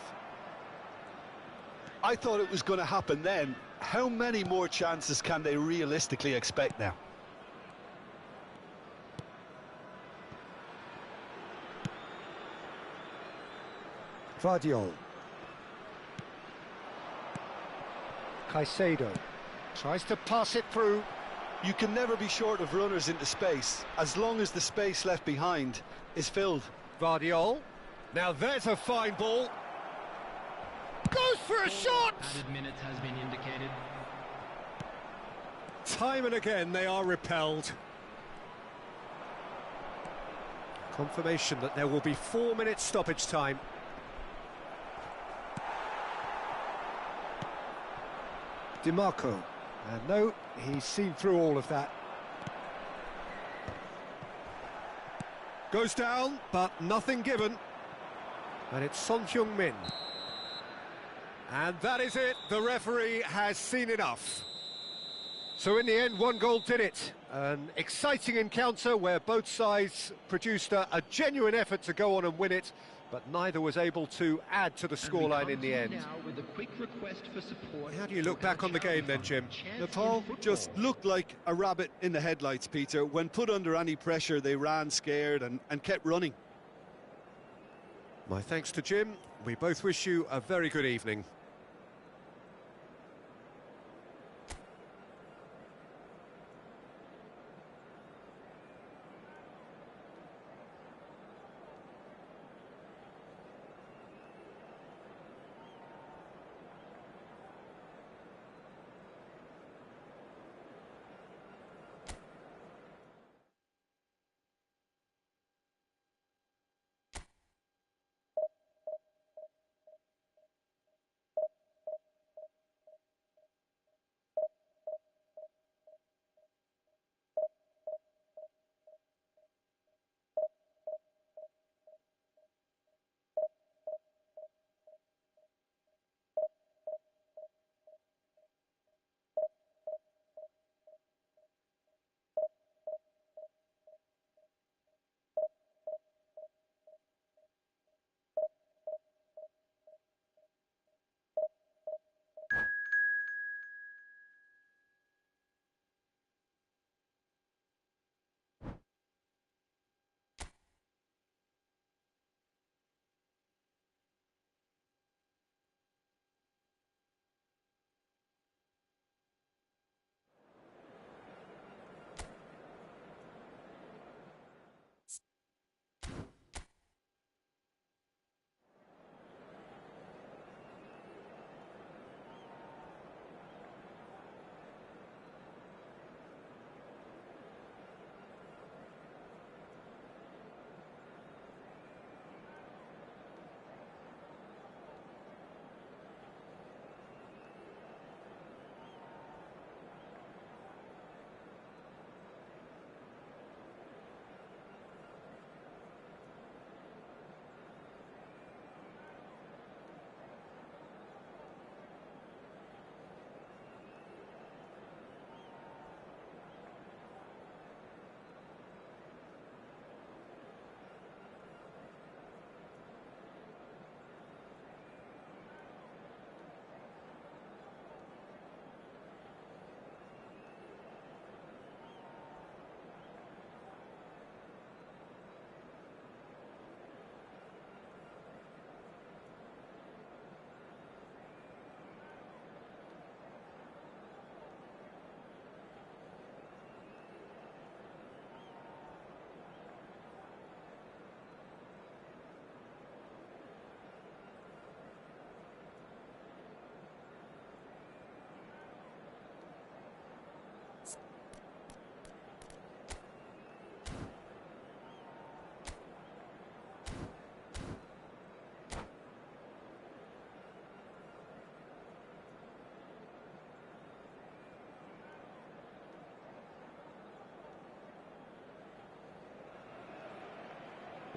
I thought it was going to happen then. How many more chances can they realistically expect now? Vardiol. Caicedo tries to pass it through. You can never be short of runners into space, as long as the space left behind is filled. Vardiol. Now there's a fine ball. Goes for a shot! Added minutes has been indicated. Time and again they are repelled. Confirmation that there will be 4 minutes stoppage time. DiMarco. And no, he's seen through all of that. Goes down, but nothing given. And it's Son Heung-min. And that is it. The referee has seen enough. So in the end, one goal did it. An exciting encounter where both sides produced a genuine effort to go on and win it, but neither was able to add to the scoreline in the end. How do you look back on the game then, Jim? Nepal just looked like a rabbit in the headlights, Peter. When put under any pressure, they ran scared and kept running. My thanks to Jim. We both wish you a very good evening.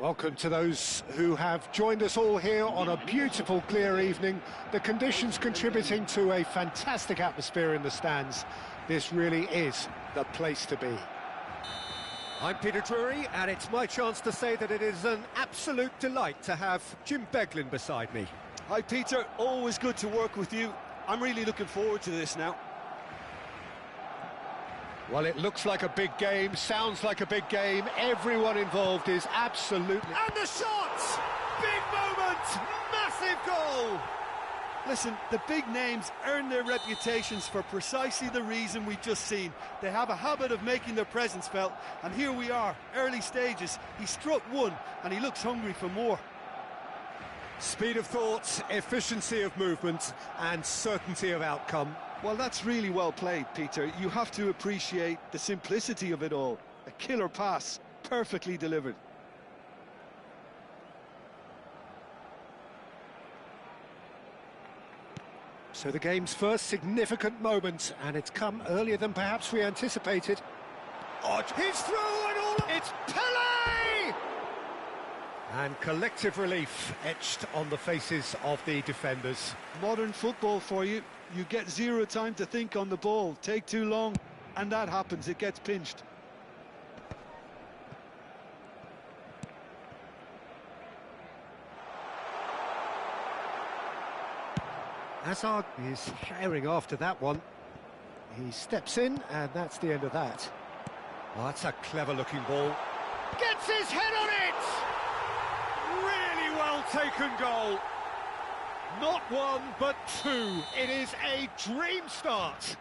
Welcome to those who have joined us all here on a beautiful, clear evening. The conditions contributing to a fantastic atmosphere in the stands. This really is the place to be. I'm Peter Drury, and it's my chance to say that it is an absolute delight to have Jim Beglin beside me. Hi Peter, always good to work with you. I'm really looking forward to this now. Well, it looks like a big game, sounds like a big game. Everyone involved is absolutely... And the shot! Big moment! Massive goal! Listen, the big names earn their reputations for precisely the reason we've just seen. They have a habit of making their presence felt, and here we are, early stages. He struck one, and he looks hungry for more. Speed of thought, efficiency of movement, and certainty of outcome. Well, that's really well played, Peter. You have to appreciate the simplicity of it all. A killer pass, perfectly delivered. So the game's first significant moment, and it's come earlier than perhaps we anticipated. Oh, he's through and all... It's Pele! And collective relief etched on the faces of the defenders. Modern football for you. You get zero time to think on the ball. Take too long, and that happens. It gets pinched. Hazard is herring after that one. He steps in, and that's the end of that. Oh, that's a clever-looking ball. Gets his head on it! Really well taken goal. Not one, but two. It is a dream start.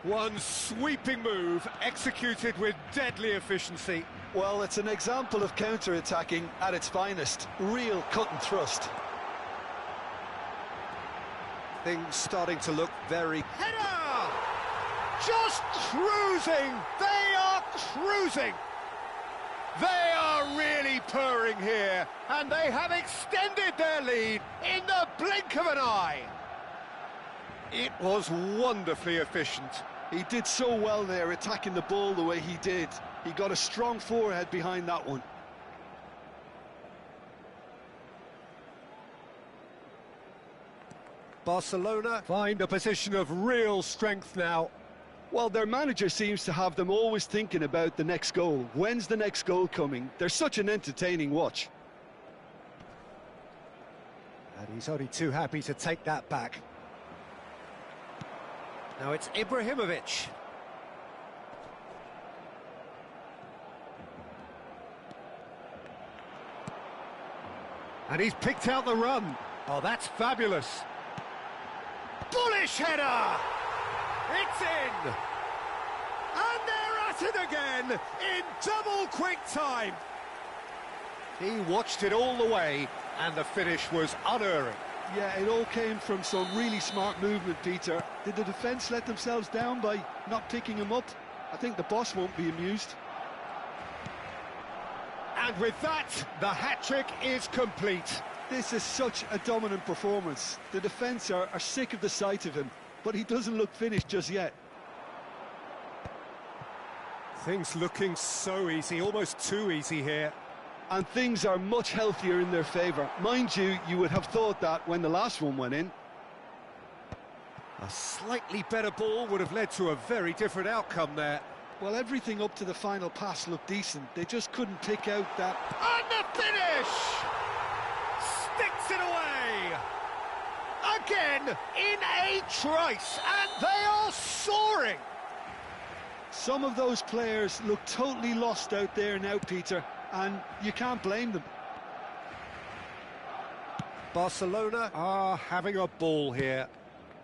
One sweeping move, executed with deadly efficiency. Well, it's an example of counter-attacking at its finest. Real cut and thrust. Things starting to look very... Header! Just cruising! They are cruising! They are really purring here, and they have extended their lead in the blink of an eye. It was wonderfully efficient. He did so well there, attacking the ball the way he did. He got a strong forehead behind that one. Barcelona find a position of real strength now. Well, their manager seems to have them always thinking about the next goal. When's the next goal coming? They're such an entertaining watch. And he's only too happy to take that back. Now it's Ibrahimovic. And he's picked out the run. Oh, that's fabulous. Bullish header! It's in! And they're at it again in double quick time. He watched it all the way, and the finish was unerring. Yeah, it all came from some really smart movement, Peter. Did the defence let themselves down by not picking him up? I think the boss won't be amused. And with that, the hat-trick is complete. This is such a dominant performance. The defence are sick of the sight of him, but he doesn't look finished just yet. Things looking so easy, almost too easy here. And things are much healthier in their favour. Mind you, you would have thought that when the last one went in. A slightly better ball would have led to a very different outcome there. Well, everything up to the final pass looked decent. They just couldn't pick out that... And the finish! Sticks it away! Again, in a trice, and they are soaring! Some of those players look totally lost out there now, Peter, and you can't blame them. Barcelona are having a ball here.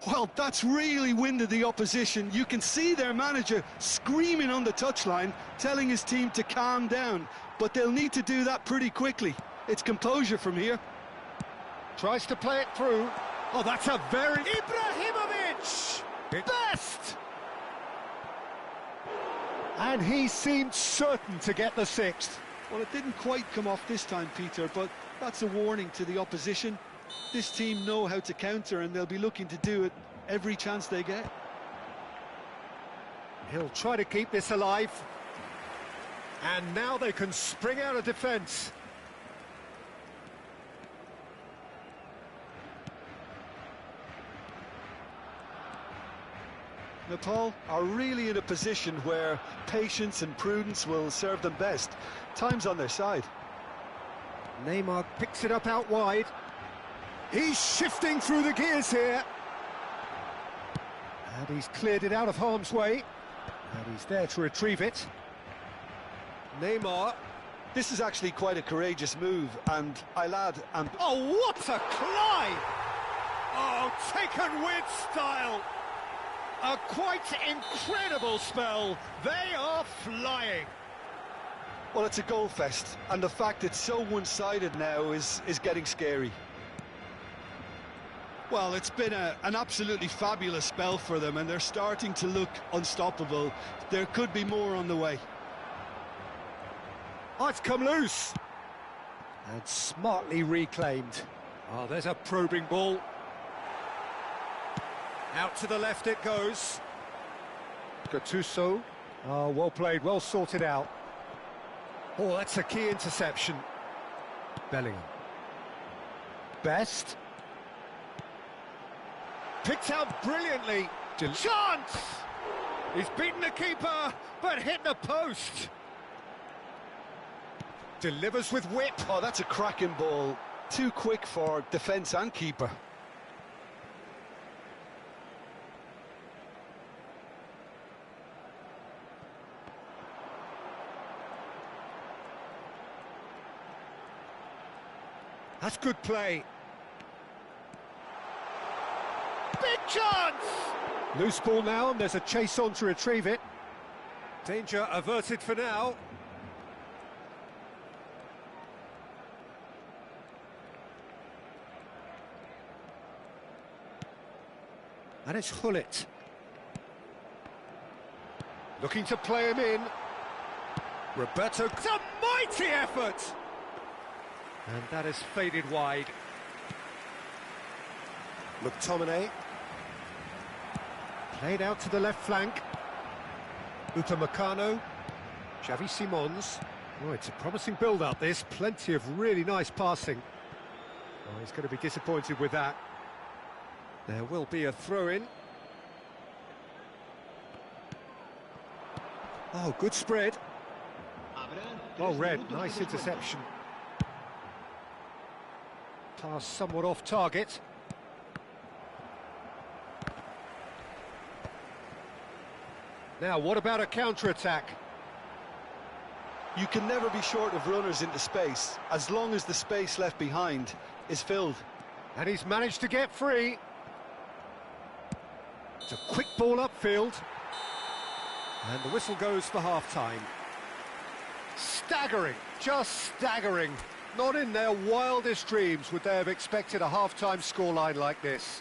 Well, that's really winded the opposition. You can see their manager screaming on the touchline, telling his team to calm down, but they'll need to do that pretty quickly. It's composure from here. Tries to play it through. Oh, that's a very... Ibrahimovic! Best! And he seemed certain to get the sixth. Well, it didn't quite come off this time, Peter, but that's a warning to the opposition. This team know how to counter, and they'll be looking to do it every chance they get. He'll try to keep this alive. And now they can spring out of defence. Nepal are really in a position where patience and prudence will serve them best. Time's on their side. Neymar picks it up out wide. He's shifting through the gears here. And he's cleared it out of harm's way. And he's there to retrieve it. Neymar. This is actually quite a courageous move, and I'll add... Oh, what a climb! Oh, taken with style. A quite incredible spell. They are flying. Well, it's a goal fest, and the fact it's so one-sided now is getting scary. Well, it's been an absolutely fabulous spell for them, and they're starting to look unstoppable. There could be more on the way. Oh, it's come loose. And smartly reclaimed. Oh, there's a probing ball. Out to the left it goes. Gattuso. Oh, well played, well sorted out. Oh, that's a key interception. Bellingham. Best. Picked out brilliantly. Chance! He's beaten the keeper, but hit the post. Delivers with whip. Oh, that's a cracking ball. Too quick for defence and keeper. That's good play. Big chance! Loose ball now, and there's a chase on to retrieve it. Danger averted for now. And it's Hullet. Looking to play him in. Roberto, it's a mighty effort! And that has faded wide. McTominay. Played out to the left flank. Upamecano. Xavi Simons. Oh, it's a promising build-up, this. Plenty of really nice passing. Oh, he's going to be disappointed with that. There will be a throw-in. Oh, good spread. Oh, Red, nice interception. Pass somewhat off target. Now, what about a counter-attack? You can never be short of runners into space, as long as the space left behind is filled. And he's managed to get free. It's a quick ball upfield. And the whistle goes for half-time. Staggering, just staggering. Not in their wildest dreams would they have expected a half-time scoreline like this.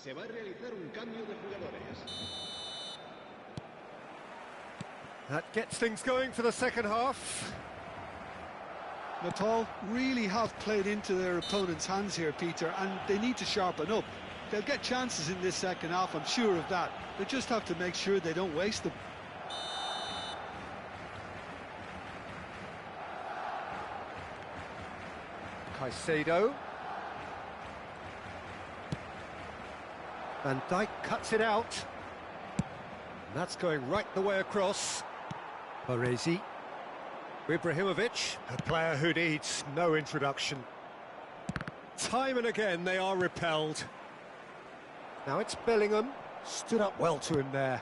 Se va a realizar un cambio de jugadores. That gets things going for the second half. Nepal really have played into their opponent's hands here, Peter, and they need to sharpen up. They'll get chances in this second half, I'm sure of that. They just have to make sure they don't waste them. Caicedo. Van Dijk cuts it out. And that's going right the way across. Baresi. Ibrahimovic, a player who needs no introduction. Time and again they are repelled. Now it's Bellingham, stood up well to him there.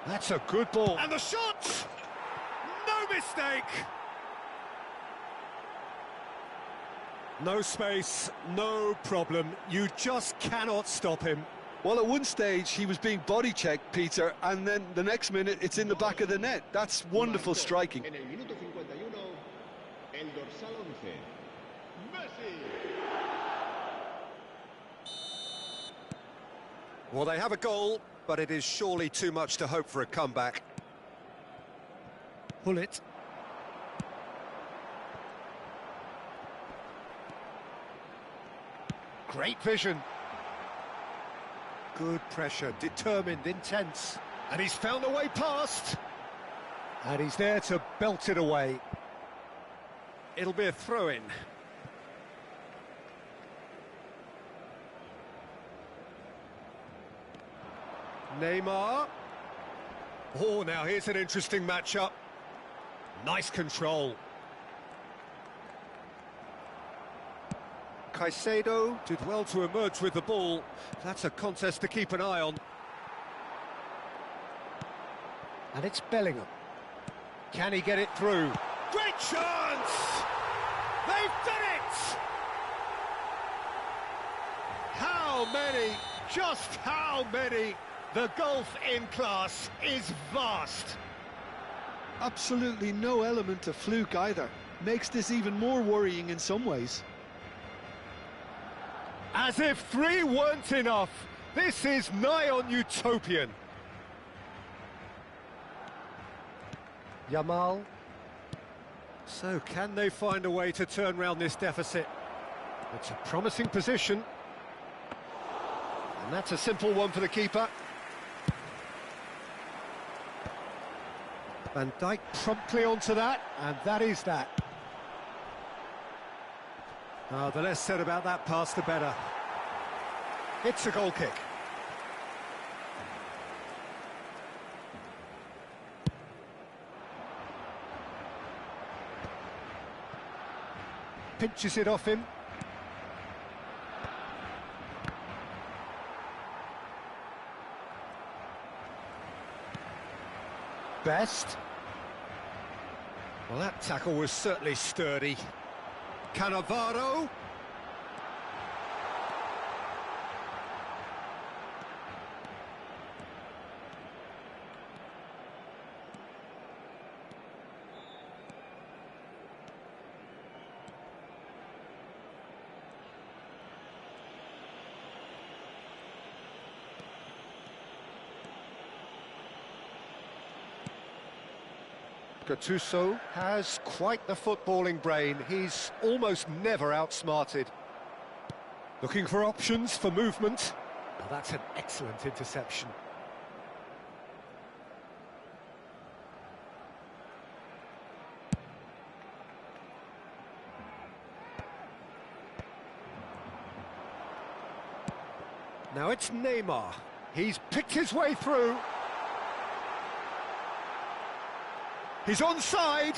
That's a good ball. And the shot! No mistake! No space, no problem. You just cannot stop him. Well, at one stage he was being body checked, Peter, and then the next minute it's in the back of the net. That's wonderful striking. En el minuto 51, el dorsal 11, Messi. Well, they have a goal, but it is surely too much to hope for a comeback. Pull it. Great vision. Good pressure, determined, intense. And he's found a way past. And he's there to belt it away. It'll be a throw-in. Neymar. Oh, now here's an interesting matchup. Nice control. Caicedo did well to emerge with the ball. That's a contest to keep an eye on. And it's Bellingham. Can he get it through? Great chance! They've done it! How many? Just how many? The gulf in class is vast. Absolutely no element of fluke either. Makes this even more worrying in some ways. As if 3 weren't enough, this is nigh on utopian. Yamal. So can they find a way to turn round this deficit? It's a promising position. And that's a simple one for the keeper. Van Dijk promptly onto that, and that is that. The less said about that pass, the better. It's a goal kick. Pinches it off him. Best. Well, that tackle was certainly sturdy. Cannavaro. Gattuso has quite the footballing brain. He's almost never outsmarted. Looking for options for movement. Now that's an excellent interception. Now it's Neymar. He's picked his way through. He's onside.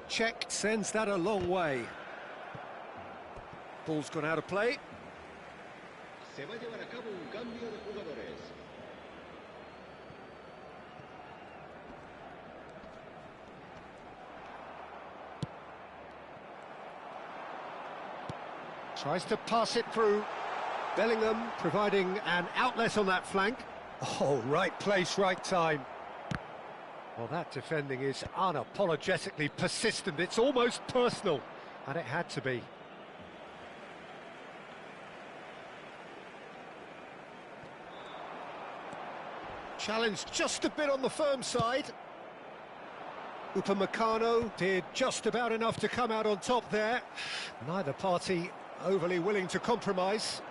Check sends that a long way. Ball's gone out of play. Se va a llevar a cabo un cambio de jugadores. Tries to pass it through. Bellingham providing an outlet on that flank. Oh, right place, right time. Well, that defending is unapologetically persistent. It's almost personal, and it had to be. Challenge just a bit on the firm side. Upamecano did just about enough to come out on top there. Neither party overly willing to compromise.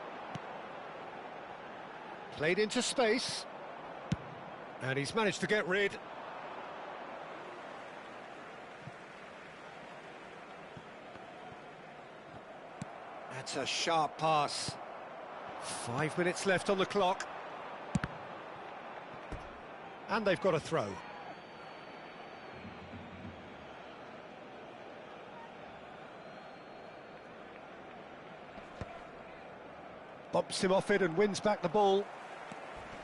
Played into space. And he's managed to get rid. That's a sharp pass. 5 minutes left on the clock. And they've got a throw. Bumps him off it and wins back the ball.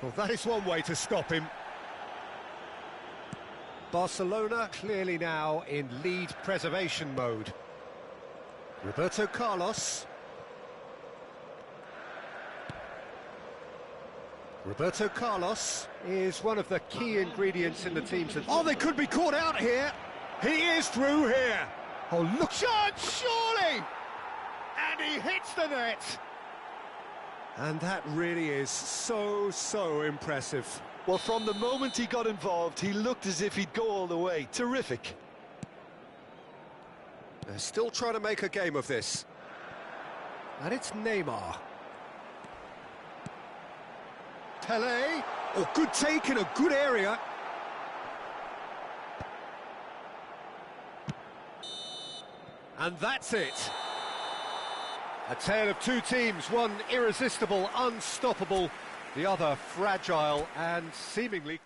Well, that is one way to stop him. Barcelona clearly now in lead preservation mode. Roberto Carlos. Roberto Carlos is one of the key ingredients in the team's... Oh, they could be caught out here. He is through here. Oh, look. Chance, surely! And he hits the net. And that really is so impressive. Well, from the moment he got involved, he looked as if he'd go all the way. Terrific. They're still trying to make a game of this. And it's Neymar. Pelé. Oh, good take in a good area. And that's it. A tale of two teams, one irresistible, unstoppable, the other fragile and seemingly...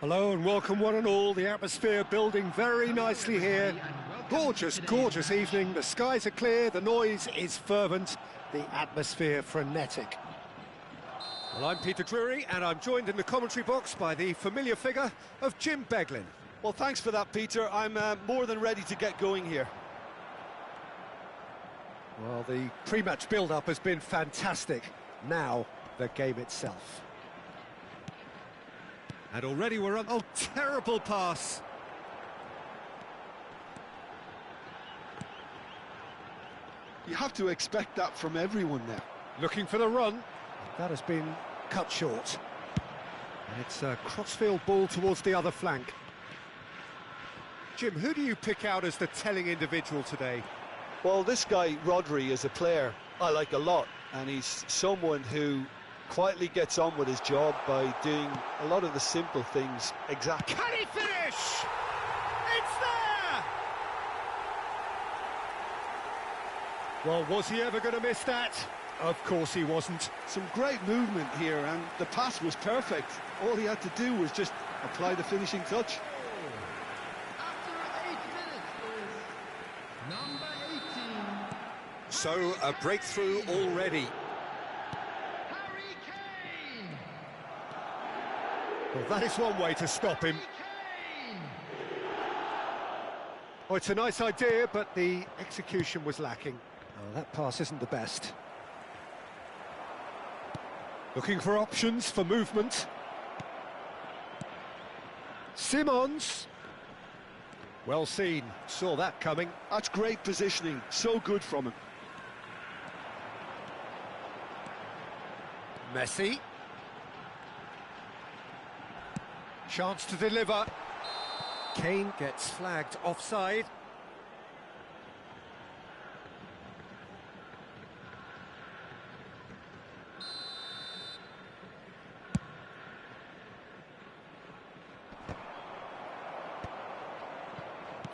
Hello and welcome one and all. The atmosphere building very nicely here. Gorgeous, gorgeous evening. The skies are clear, the noise is fervent, the atmosphere frenetic. Well, I'm Peter Drury and I'm joined in the commentary box by the familiar figure of Jim Beglin. Well, thanks for that, Peter. I'm more than ready to get going here. Well, the pre-match build-up has been fantastic. Now, the game itself. And already we're on... Oh, terrible pass. You have to expect that from everyone now. Looking for the run. That has been cut short. And it's a crossfield ball towards the other flank. Jim, who do you pick out as the telling individual today? Well, this guy, Rodri, is a player I like a lot. And he's someone who quietly gets on with his job by doing a lot of the simple things exactly. Can he finish? It's there! Well, was he ever going to miss that? Of course he wasn't. Some great movement here, and the pass was perfect. All he had to do was just apply the finishing touch. After 8 minutes is number 18. So, a breakthrough already. Well, that is one way to stop him. Oh, it's a nice idea, but the execution was lacking. Oh, that pass isn't the best. Looking for options for movement. Simons. Well seen, saw that coming. That's great positioning, so good from him. Messi. Chance to deliver. Kane gets flagged offside.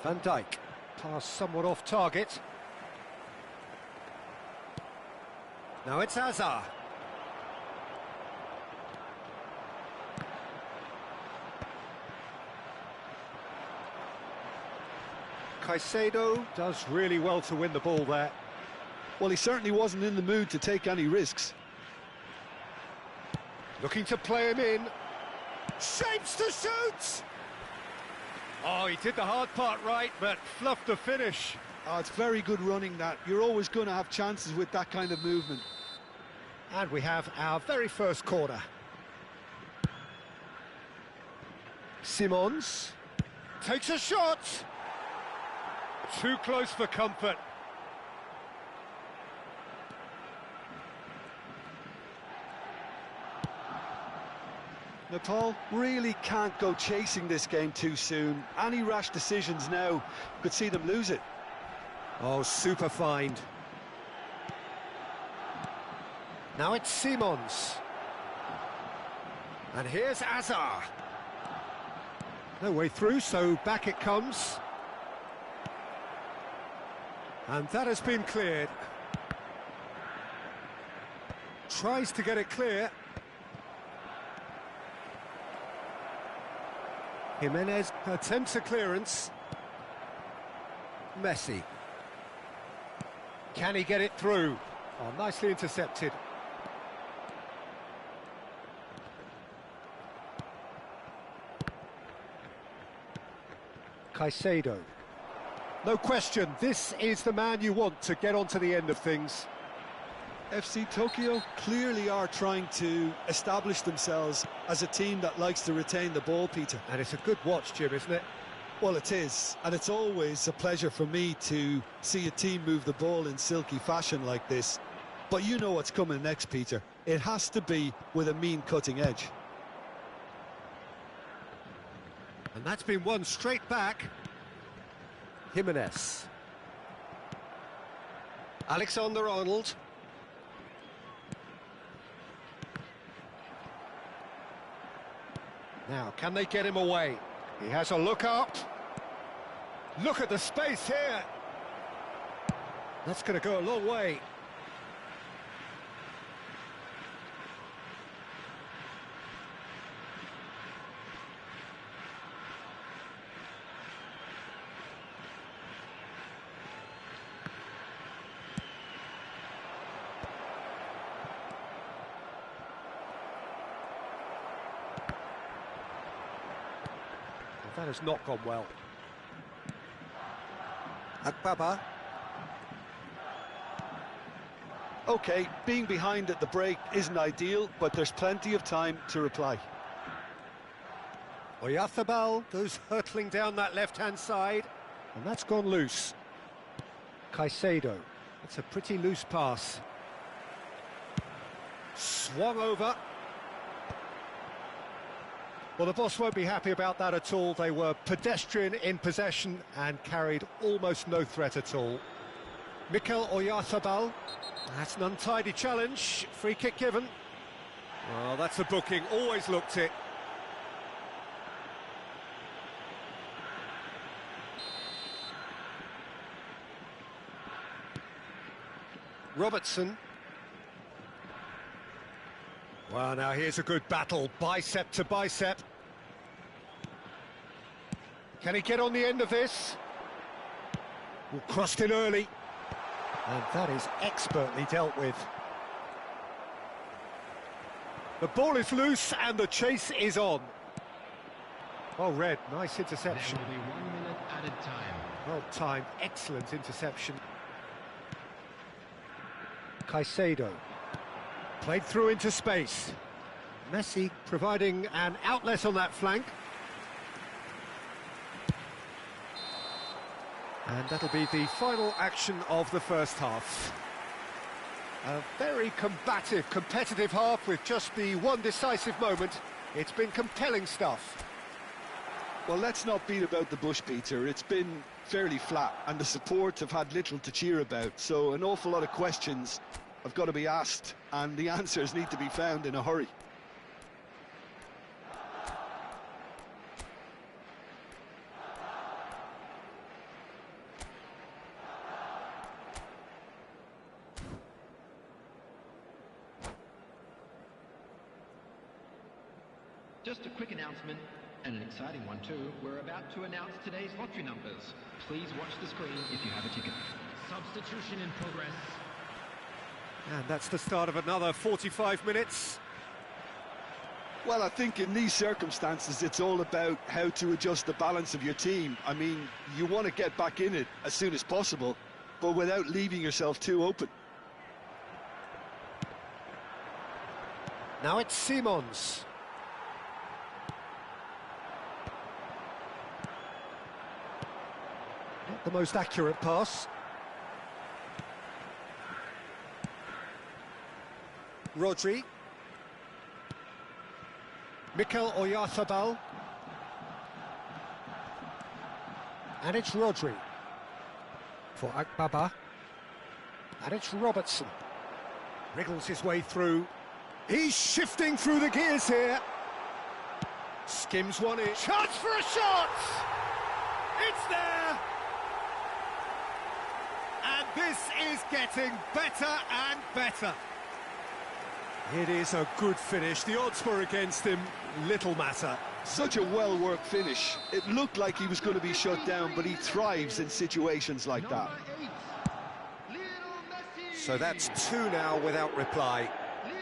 Van Dijk, pass somewhat off target. Now it's Hazard. Caicedo does really well to win the ball there. Well, he certainly wasn't in the mood to take any risks. Looking to play him in. Shapes to shoot! Oh, he did the hard part right, but fluffed the finish. Oh, it's very good running that. You're always going to have chances with that kind of movement. And we have our very first corner. Simons takes a shot. Too close for comfort. Nepal really can't go chasing this game too soon. Any rash decisions now could see them lose it. Oh, super find. Now it's Simons. And here's Hazard. No way through, so back it comes. And that has been cleared. Tries to get it clear. Jimenez attempts a clearance. Messi. Can he get it through? Oh, nicely intercepted. Caicedo. No question, this is the man you want to get onto the end of things. FC Tokyo clearly are trying to establish themselves as a team that likes to retain the ball, Peter. And it's a good watch, Jim, isn't it? Well, it is, and it's always a pleasure for me to see a team move the ball in silky fashion like this. But you know what's coming next, Peter. It has to be with a mean cutting edge. And that's been won straight back. Jimenez. Alexander-Arnold. Now, can they get him away? He has a look up. Look at the space here. That's going to go a long way. That has not gone well. Akbaba. OK, being behind at the break isn't ideal, but there's plenty of time to reply. Oyarzabal goes hurtling down that left-hand side, and that's gone loose. Caicedo. It's a pretty loose pass. Swung over. Well, the boss won't be happy about that at all. They were pedestrian in possession and carried almost no threat at all. Mikel Oyarzabal. That's an untidy challenge. Free kick given. Well, that's a booking. Always looked it. Robertson. Well, now here's a good battle, bicep to bicep. Can he get on the end of this? Well, crossed in early. And that is expertly dealt with. The ball is loose and the chase is on. Well read, nice interception. There will be 1 minute added time. Well timed, excellent interception. Caicedo. Played through into space. Messi providing an outlet on that flank. And that'll be the final action of the first half. A very combative, competitive half with just the one decisive moment. It's been compelling stuff. Well, let's not beat about the bush, Peter. It's been fairly flat, and the support have had little to cheer about. So an awful lot of questions have got to be asked, and the answers need to be found in a hurry. Just a quick announcement, and an exciting one too. We're about to announce today's lottery numbers. Please watch the screen if you have a ticket. Substitution in progress. And that's the start of another 45 minutes. Well, I think in these circumstances, it's all about how to adjust the balance of your team. I mean, you want to get back in it as soon as possible, but without leaving yourself too open. Now it's Simons. Not the most accurate pass. Rodri. Mikel Oyarzabal. And it's Rodri. For Akbaba. And it's Robertson. Wriggles his way through. He's shifting through the gears here. Skims one in. Chance for a shot! It's there! And this is getting better and better. It is a good finish. The odds were against him. Little matter. Such a well-worked finish. It looked like he was going to be shut down, but he thrives in situations like that. So that's two now without reply.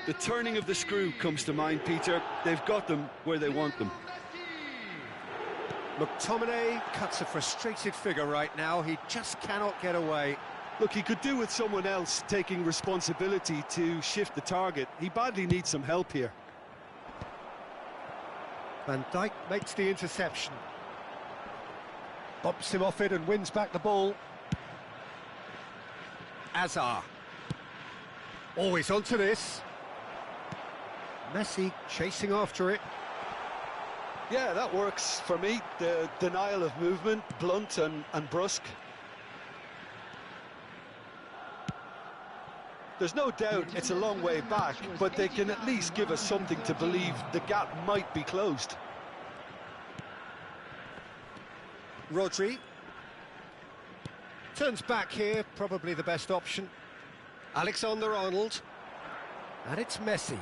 The turning of the screw comes to mind, Peter. They've got them where they want them. McTominay cuts a frustrated figure right now. He just cannot get away. Look, he could do with someone else taking responsibility to shift the target. He badly needs some help here. Van Dijk makes the interception. Bumps him off it and wins back the ball. Azar. Always onto this. Messi chasing after it. Yeah, that works for me. The denial of movement, blunt and brusque. There's no doubt it's a long way back, but they can at least give us something to believe the gap might be closed. Rodri. Turns back here, probably the best option. Alexander-Arnold. And it's Messi.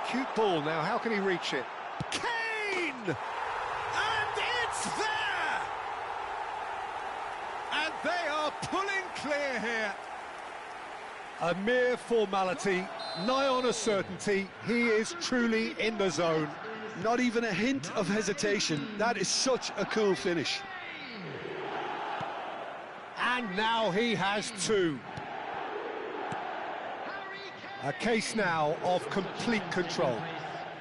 Cute ball now, how can he reach it? Kane! And it's there! And they are pulling clear here. A mere formality, nigh on a certainty. He is truly in the zone. Not even a hint of hesitation. That is such a cool finish. And now he has two. A case now of complete control.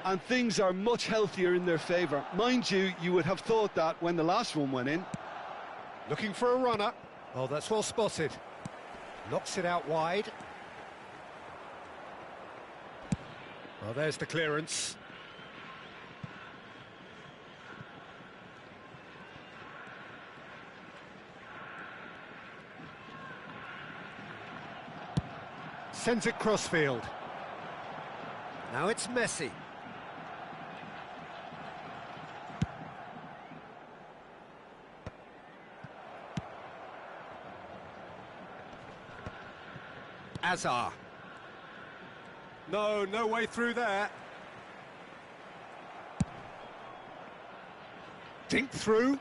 And things are much healthier in their favour. Mind you, you would have thought that when the last one went in. Looking for a runner. Oh, that's well spotted. Knocks it out wide. Well, there's the clearance. Sends it crossfield. Now it's Messi. Azar. No way through there. Dink through.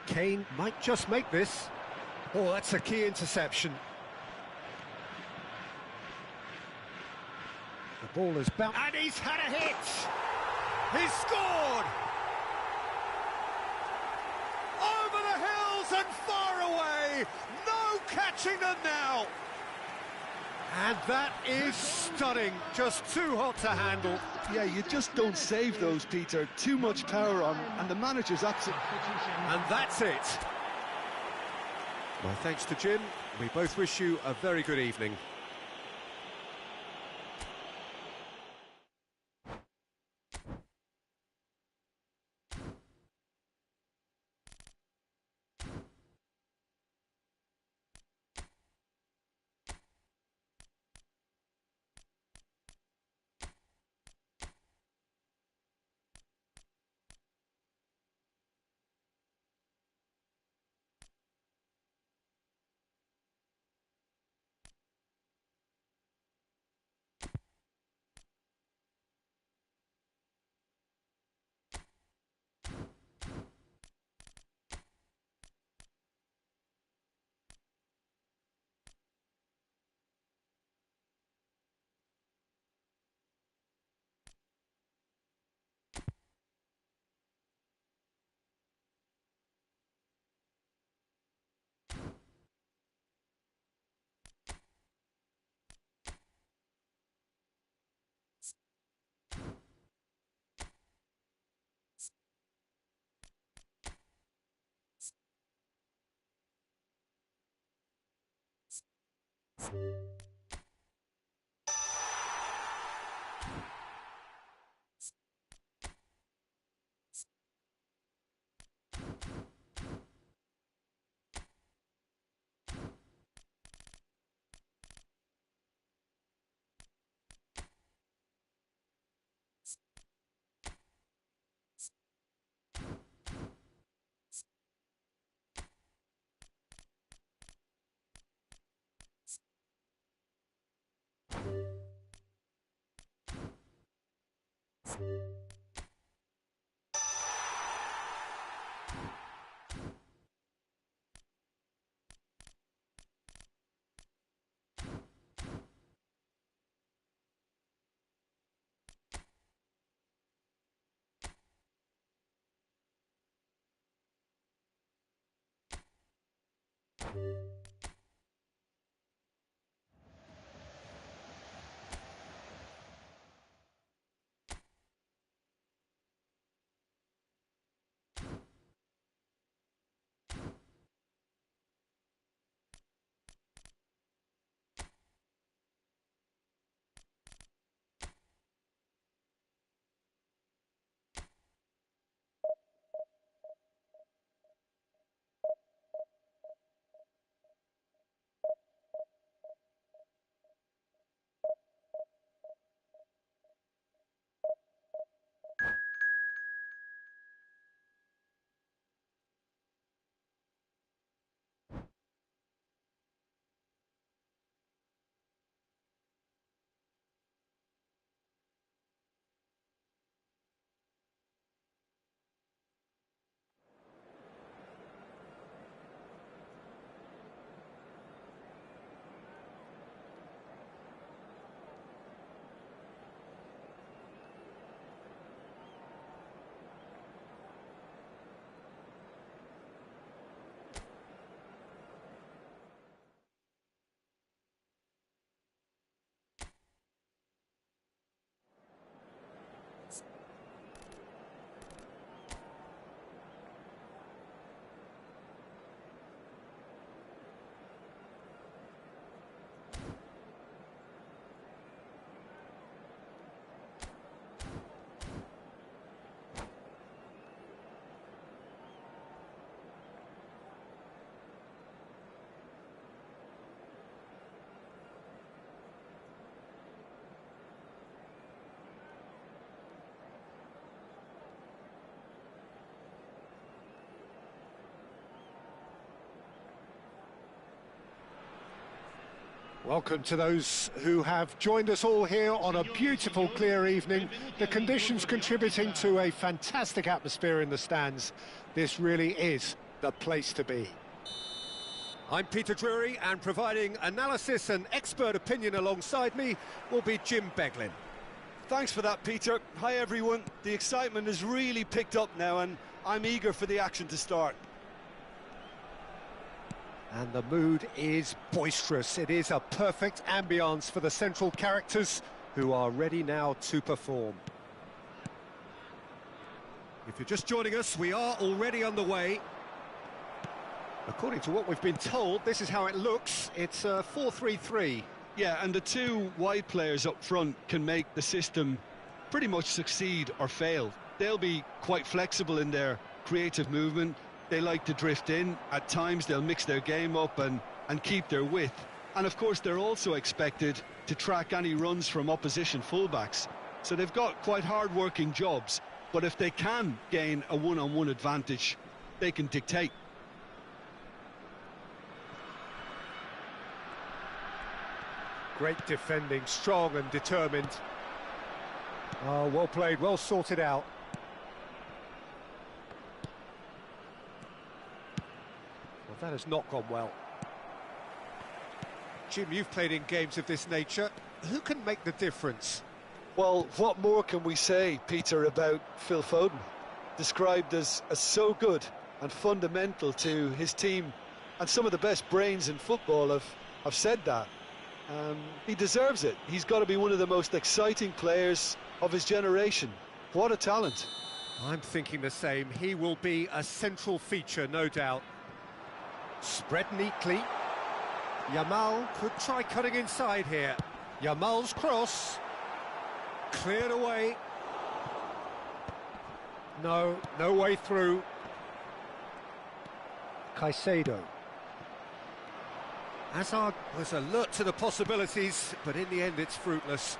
Kane might just make this. Oh, that's a key interception. The ball has bounced. And he's had a hit! He's scored! Over the hills and far away! No catching them now! And that is stunning, just too hot to handle. Yeah, you just don't save those, Peter. Too much power on, and the manager's absolutely... And that's it. My thanks to Jim. We both wish you a very good evening. Welcome to those who have joined us all here on a beautiful, clear evening. The conditions contributing to a fantastic atmosphere in the stands. This really is the place to be. I'm Peter Drury, and providing analysis and expert opinion alongside me will be Jim Beglin. Thanks for that, Peter. Hi, everyone. The excitement has really picked up now, and I'm eager for the action to start. And the mood is boisterous. It is a perfect ambience for the central characters who are ready now to perform. If you're just joining us, we are already underway. According to what we've been told, this is how it looks. It's a 4-3-3. Yeah, and the two wide players up front can make the system pretty much succeed or fail. They'll be quite flexible in their creative movement. They like to drift in. At times they'll mix their game up and keep their width. And of course they're also expected to track any runs from opposition fullbacks. So they've got quite hard-working jobs, but if they can gain a one-on-one advantage, they can dictate. Great defending, strong and determined. Oh, well played, well sorted out. Well, that has not gone well. Jim, you've played in games of this nature. Who can make the difference? Well, what more can we say, Peter, about Phil Foden? Described as so good and fundamental to his team, and some of the best brains in football have said that. He deserves it. He's got to be one of the most exciting players of his generation. What a talent. I'm thinking the same. He will be a central feature, no doubt. Spread neatly. Yamal could try cutting inside here. Yamal's cross. Cleared away. No way through. Caicedo. Hazard was alert to the possibilities, but in the end it's fruitless.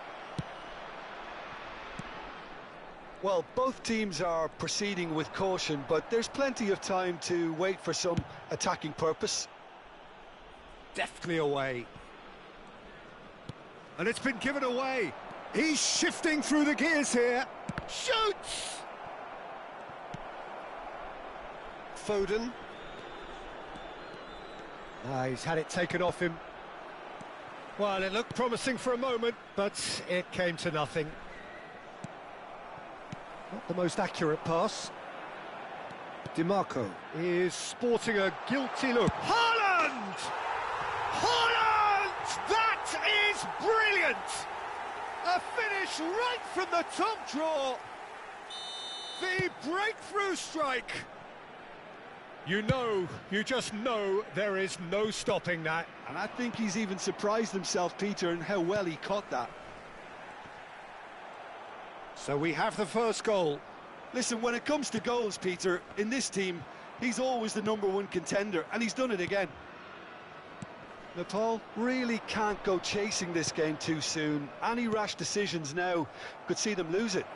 Well, both teams are proceeding with caution, but there's plenty of time to wait for some attacking purpose. Deftly away. And it's been given away. He's shifting through the gears here. Shoots! Foden. He's had it taken off him. Well, it looked promising for a moment, but it came to nothing. Not the most accurate pass. DiMarco is sporting a guilty look. Haaland! Haaland! That is brilliant! A finish right from the top draw. The breakthrough strike. You just know there is no stopping that. And I think he's even surprised himself, Peter, in how well he caught that. So we have the first goal. Listen, when it comes to goals, Peter, in this team, he's always the #1 contender, and he's done it again. Nepal really can't go chasing this game too soon. Any rash decisions now could see them lose it.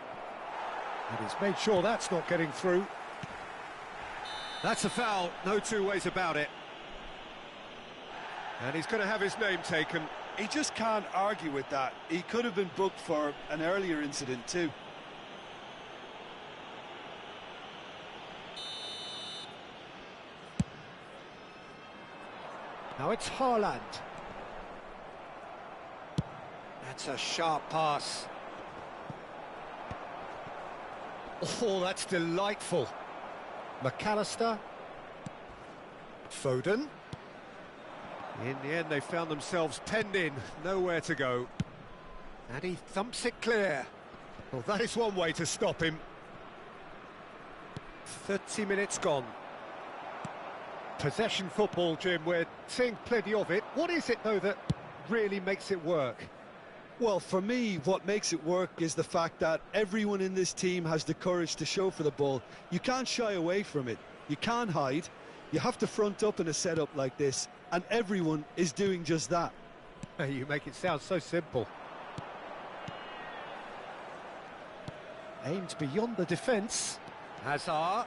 And he's made sure that's not getting through. That's a foul, no two ways about it. And he's going to have his name taken. He just can't argue with that. He could have been booked for an earlier incident too. Now it's Haaland. That's a sharp pass. Oh, that's delightful. McAllister. Foden. In the end, they found themselves penned in, nowhere to go. And he thumps it clear. Well, that is one way to stop him. 30 minutes gone. Possession football, Jim, we're seeing plenty of it. What is it, though, that really makes it work? Well, for me, what makes it work is the fact that everyone in this team has the courage to show for the ball. You can't shy away from it. You can't hide. You have to front up in a setup like this, and everyone is doing just that. You make it sound so simple. Aimed beyond the defence. Hazard.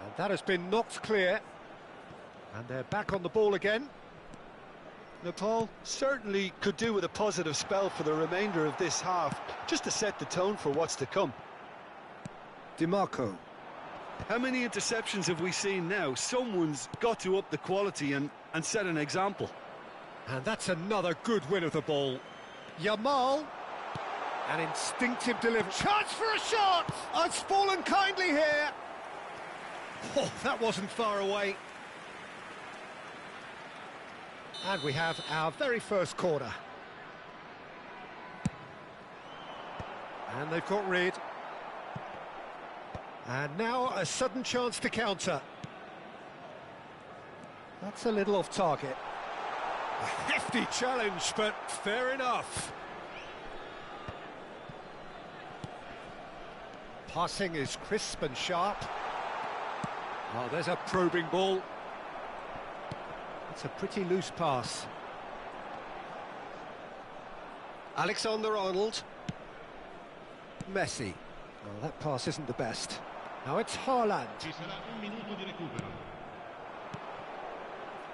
And that has been knocked clear. And they're back on the ball again. Nepal certainly could do with a positive spell for the remainder of this half, just to set the tone for what's to come. DiMarco. How many interceptions have we seen now? Someone's got to up the quality and set an example. And that's another good win of the ball. Yamal. An instinctive delivery. Chance for a shot! Oh, it's fallen kindly here. Oh, that wasn't far away. And we have our very first corner. And they've got rid. And now a sudden chance to counter. That's a little off target. A hefty challenge, but fair enough. Passing is crisp and sharp. Oh, there's a probing ball. It's a pretty loose pass. Alexander-Arnold. Messi. Oh, that pass isn't the best. Now it's Haaland.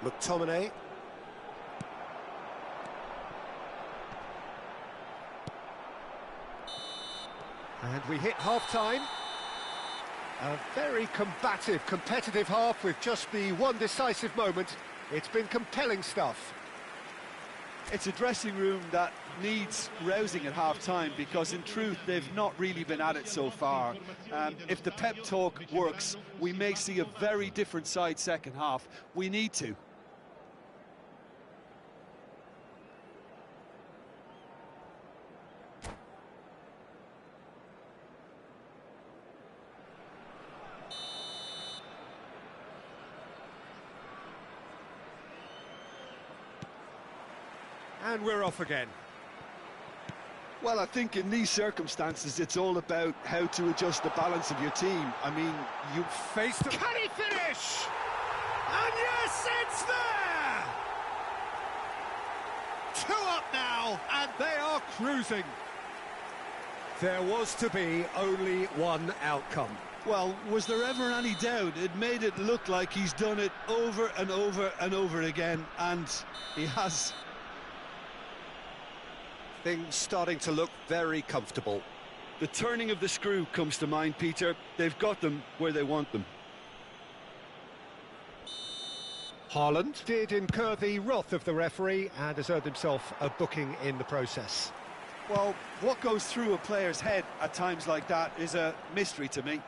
McTominay. And we hit half-time. A very combative, competitive half with just the one decisive moment. It's been compelling stuff. It's a dressing room that needs rousing at half-time because, in truth, they've not really been at it so far. If the pep talk works, we may see a very different side second half. We need to. And we're off again. Well, I think in these circumstances, it's all about how to adjust the balance of your team. I mean, you Faced him. Can he finish? And yes, it's there! 2 up now, and they are cruising. There was to be only one outcome. Well, was there ever any doubt? It made it look like he's done it over and over and over again, and he has. Things starting to look very comfortable. The turning of the screw comes to mind, Peter. They've got them where they want them. Haaland did incur the wrath of the referee and has earned himself a booking in the process. Well, what goes through a player's head at times like that is a mystery to me.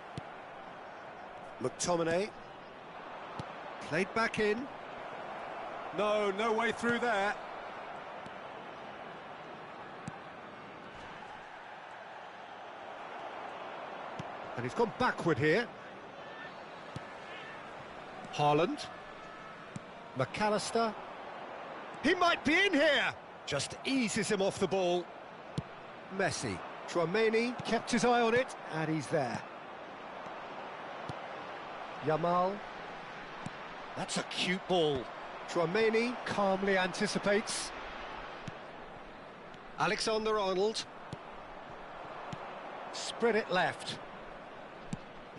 McTominay. Played back in. No way through there. And he's gone backward here. Haaland. McAllister. He might be in here! Just eases him off the ball. Messi. Tchouaméni kept his eye on it, and he's there. Yamal. That's a cute ball. Tchouaméni calmly anticipates. Alexander-Arnold. Spread it left.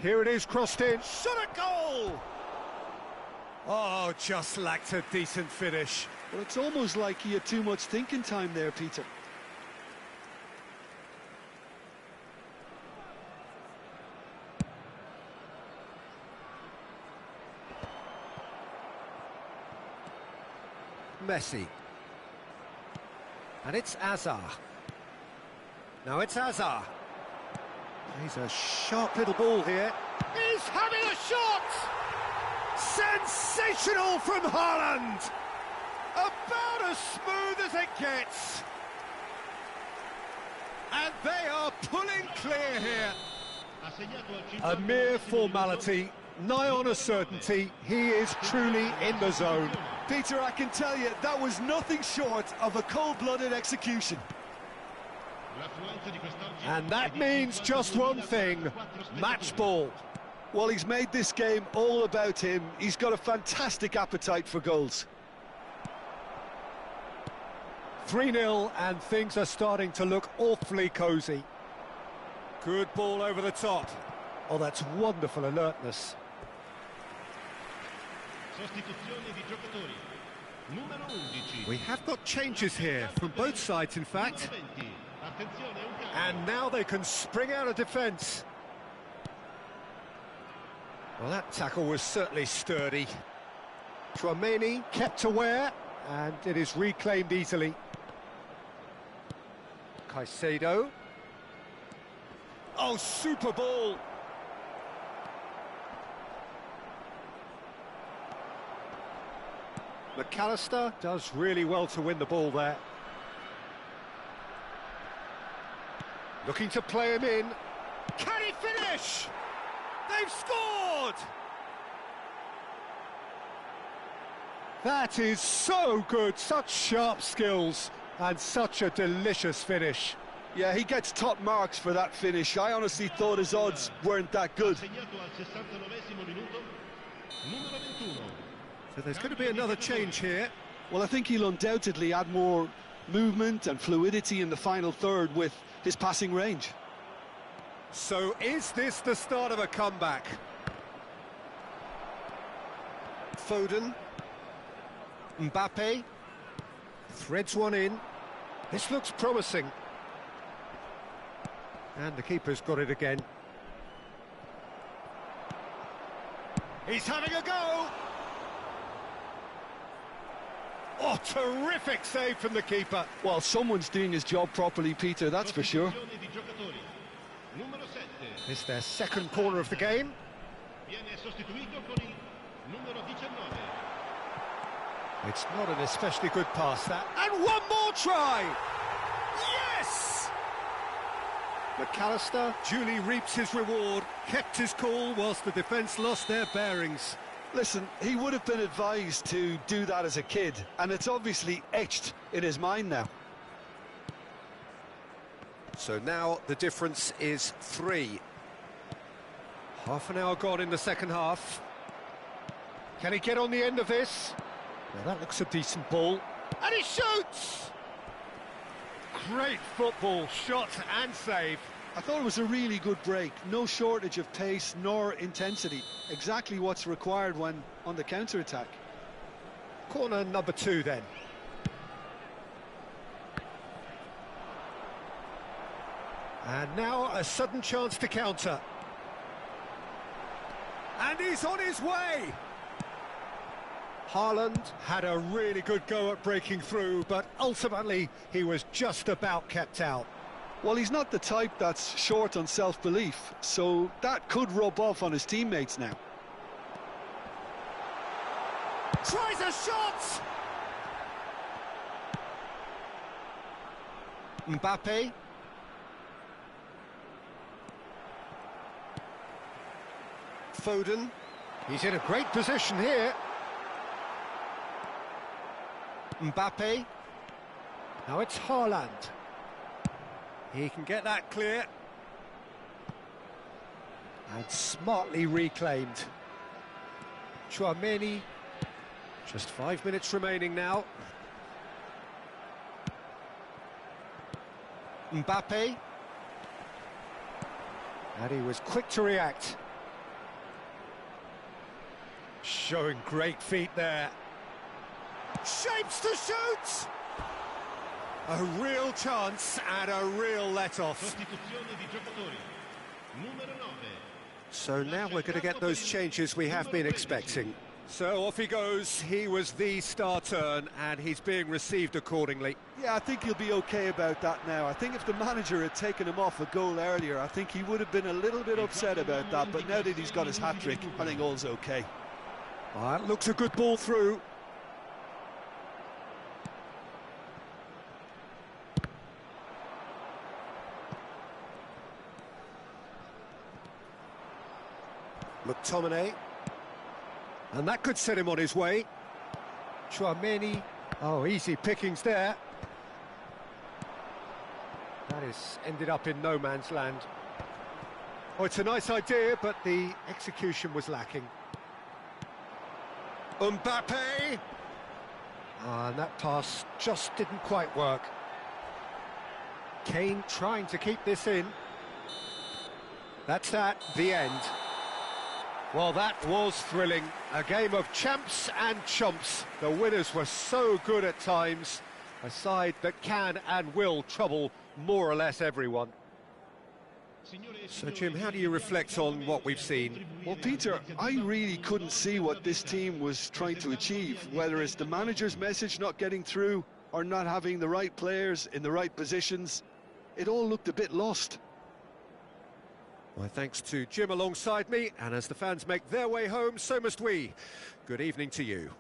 Here it is, crossed in. Shot a goal! Oh, just lacked a decent finish. Well, it's almost like he had too much thinking time there, Peter. Messi. And it's Azar. Now it's Azar. He's a sharp little ball here. He's having a shot! Sensational from Haaland! About as smooth as it gets. And they are pulling clear here. A mere formality, nigh on a certainty. He is truly in the zone. Peter, I can tell you, that was nothing short of a cold-blooded execution. And that means just one thing, match ball. Well, he's made this game all about him. He's got a fantastic appetite for goals. 3-0, and things are starting to look awfully cosy. Good ball over the top. Oh, that's wonderful alertness. We have got changes here, from both sides, in fact. And now they can spring out of defence. Well, that tackle was certainly sturdy. Tchouaméni kept aware, and it is reclaimed easily. Caicedo. Oh, super ball! McAllister does really well to win the ball there. Looking to play him in. Can he finish? They've scored! That is so good, such sharp skills and such a delicious finish. Yeah, he gets top marks for that finish. I honestly thought his odds weren't that good. So there's going to be another change here. Well, I think he'll undoubtedly add more movement and fluidity in the final third with his passing range. So is this the start of a comeback? Foden. Mbappe. Threads one in. This looks promising. And the keeper's got it again. He's having a go! Oh, terrific save from the keeper. Well, someone's doing his job properly, Peter, that's for sure. This is their second corner of the game. It's not an especially good pass, that. And one more try! Yes! McAllister duly reaps his reward, kept his cool whilst the defence lost their bearings. Listen, he would have been advised to do that as a kid, and it's obviously etched in his mind now. So now the difference is 3. Half an hour gone in the second half. Can he get on the end of this? Now that looks a decent ball. And he shoots! Great football, shot and save. I thought it was a really good break. No shortage of pace nor intensity. Exactly what's required when on the counter-attack. Corner number 2 then. And now a sudden chance to counter. And he's on his way! Haaland had a really good go at breaking through, but ultimately he was just about kept out. Well, he's not the type that's short on self-belief, so that could rub off on his teammates now. Tries a shot! Mbappe. Foden. He's in a great position here. Mbappe. Now it's Haaland. He can get that clear. And smartly reclaimed. Tchouaméni. Just 5 minutes remaining now. Mbappe. And he was quick to react. Showing great feet there. Shapes to shoot! A real chance and a real let-off. So now we're going to get those changes we have been expecting. So off he goes. He was the star turn and he's being received accordingly. Yeah, I think he'll be okay about that now. I think if the manager had taken him off a goal earlier, I think he would have been a little bit upset about that. But now that he's got his hat-trick, I think all's okay. That looks a good ball through. McTominay. And that could set him on his way. Tchouaméni. Oh, easy pickings there. That is ended up in no man's land. Oh, it's a nice idea, but the execution was lacking. Mbappe! And that pass just didn't quite work. Kane trying to keep this in. That's that, the end. Well, that was thrilling. A game of champs and chumps. The winners were so good at times. A side that can and will trouble more or less everyone. So, Jim, how do you reflect on what we've seen? Well, Peter, I really couldn't see what this team was trying to achieve, whether it's the manager's message not getting through or not having the right players in the right positions. it all looked a bit lost. My thanks to Jim alongside me, and as the fans make their way home, so must we. Good evening to you.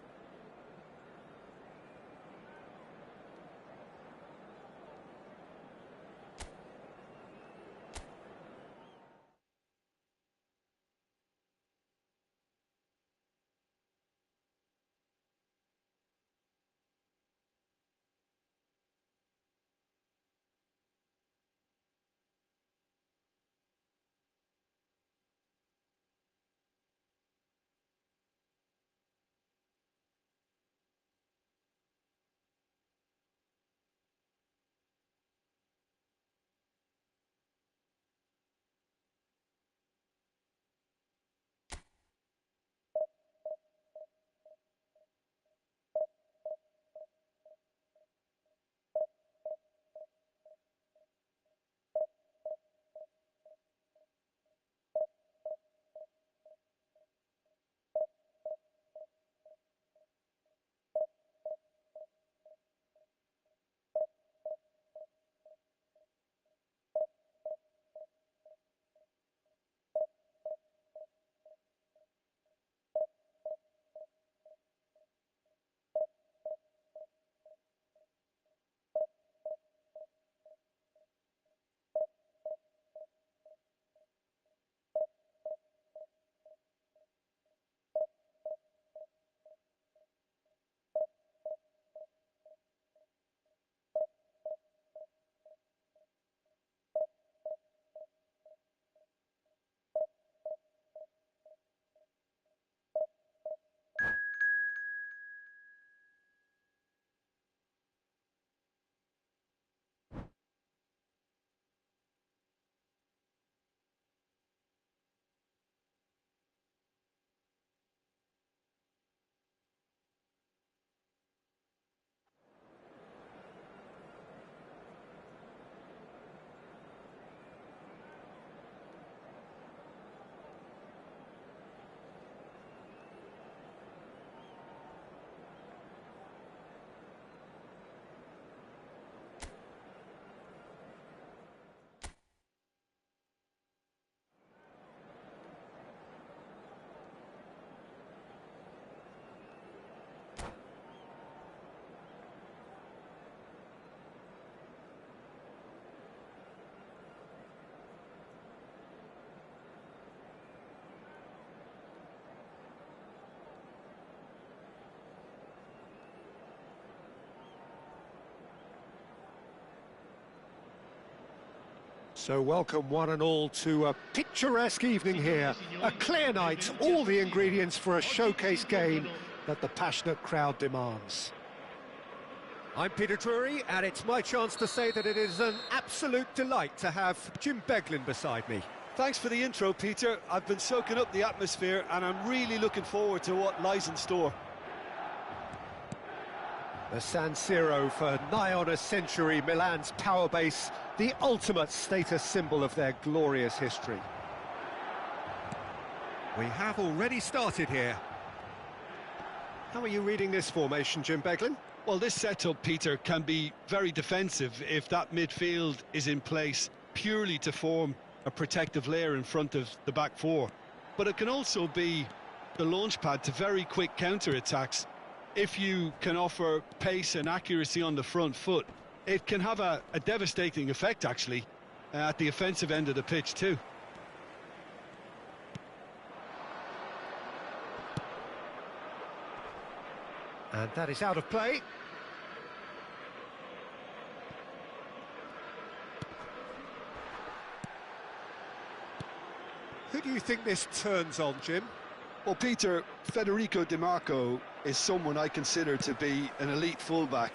So welcome one and all to a picturesque evening here. A clear night, all the ingredients for a showcase game that the passionate crowd demands. I'm Peter Drury, and it's my chance to say that it is an absolute delight to have Jim Beglin beside me. Thanks for the intro, Peter. I've been soaking up the atmosphere and I'm really looking forward to what lies in store. The San Siro for nigh on a century, Milan's power base, the ultimate status symbol of their glorious history. We have already started here. How are you reading this formation, Jim Beglin? Well, this setup, Peter, can be very defensive if that midfield is in place purely to form a protective layer in front of the back four. But it can also be the launchpad to very quick counter-attacks. If you can offer pace and accuracy on the front foot, it can have a devastating effect, actually, at the offensive end of the pitch, too. And that is out of play. Who do you think this turns on, Jim? Well, Peter, Federico Di Marco is someone I consider to be an elite fullback.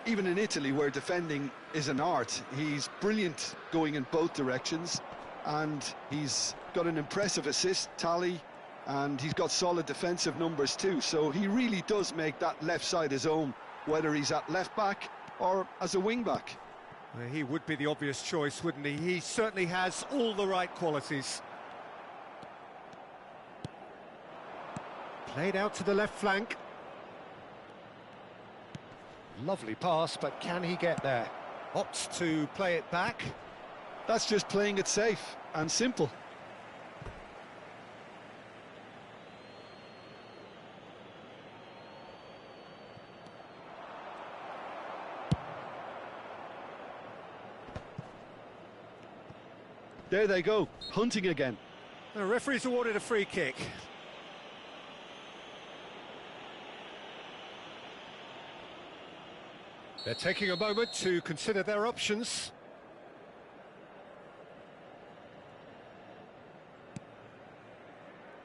Even in Italy, where defending is an art, he's brilliant going in both directions, and he's got an impressive assist tally, and he's got solid defensive numbers too, so he really does make that left side his own, whether he's at left back or as a wing back. Well, he would be the obvious choice, wouldn't he? He certainly has all the right qualities. Played out to the left flank. Lovely pass, but can he get there? Opts to play it back. That's just playing it safe and simple. There they go, hunting again. The referee's awarded a free kick. They're taking a moment to consider their options.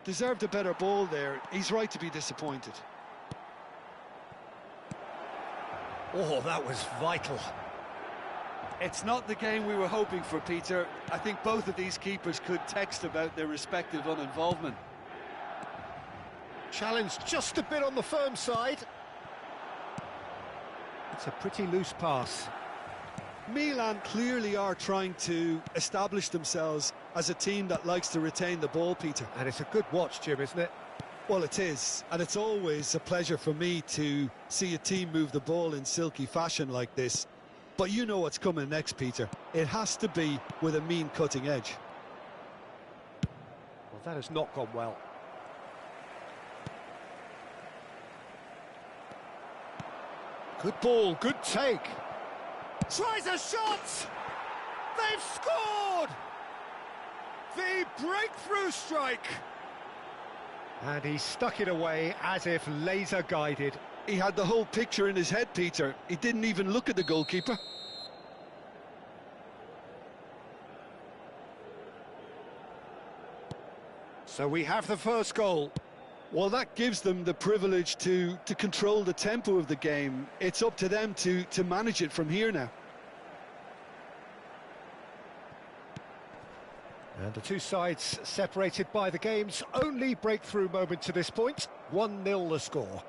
Deserved a better ball there. He's right to be disappointed. Oh, that was vital. It's not the game we were hoping for, Peter. I think both of these keepers could text about their respective uninvolvement. Challenge just a bit on the firm side. It's a pretty loose pass. Milan clearly are trying to establish themselves as a team that likes to retain the ball, Peter. And it's a good watch, Jim, isn't it? Well, it is, and it's always a pleasure for me to see a team move the ball in silky fashion like this. But you know what's coming next, Peter. It has to be with a mean cutting edge. Well, that has not gone well. Good ball, good take. Tries a shot! They've scored! The breakthrough strike! And he stuck it away as if laser-guided. He had the whole picture in his head, Peter. He didn't even look at the goalkeeper. So we have the first goal. Well, that gives them the privilege to control the tempo of the game. It's up to them to manage it from here now. And the two sides separated by the game's only breakthrough moment to this point. 1-0 the score.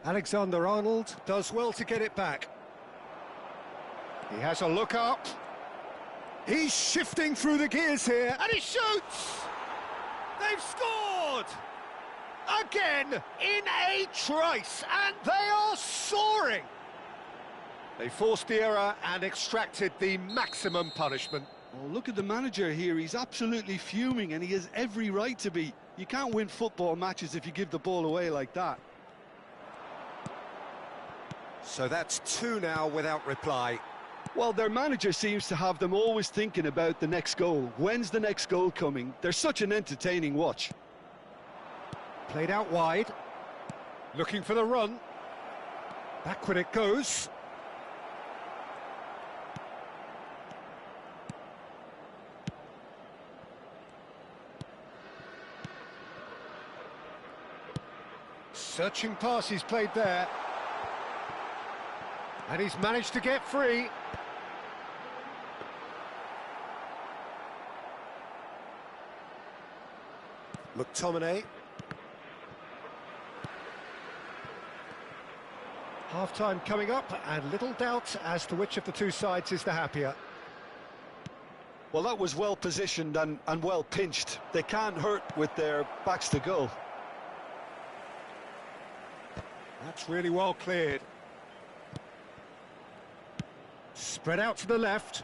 Alexander-Arnold does well to get it back. He has a look up. He's shifting through the gears here, and he shoots! They've scored! Again, in a trice, and they are soaring! They forced the error and extracted the maximum punishment. Oh, look at the manager here. He's absolutely fuming, and he has every right to be. You can't win football matches if you give the ball away like that. So that's two now without reply. Well, their manager seems to have them always thinking about the next goal. When's the next goal coming? They're such an entertaining watch. Played out wide. Looking for the run. Backward it goes. Searching pass he's played there. And he's managed to get free. McTominay. Half-time coming up, and little doubt as to which of the two sides is the happier. Well, that was well positioned and well pinched. They can't hurt with their backs to goal. That's really well cleared. Spread out to the left.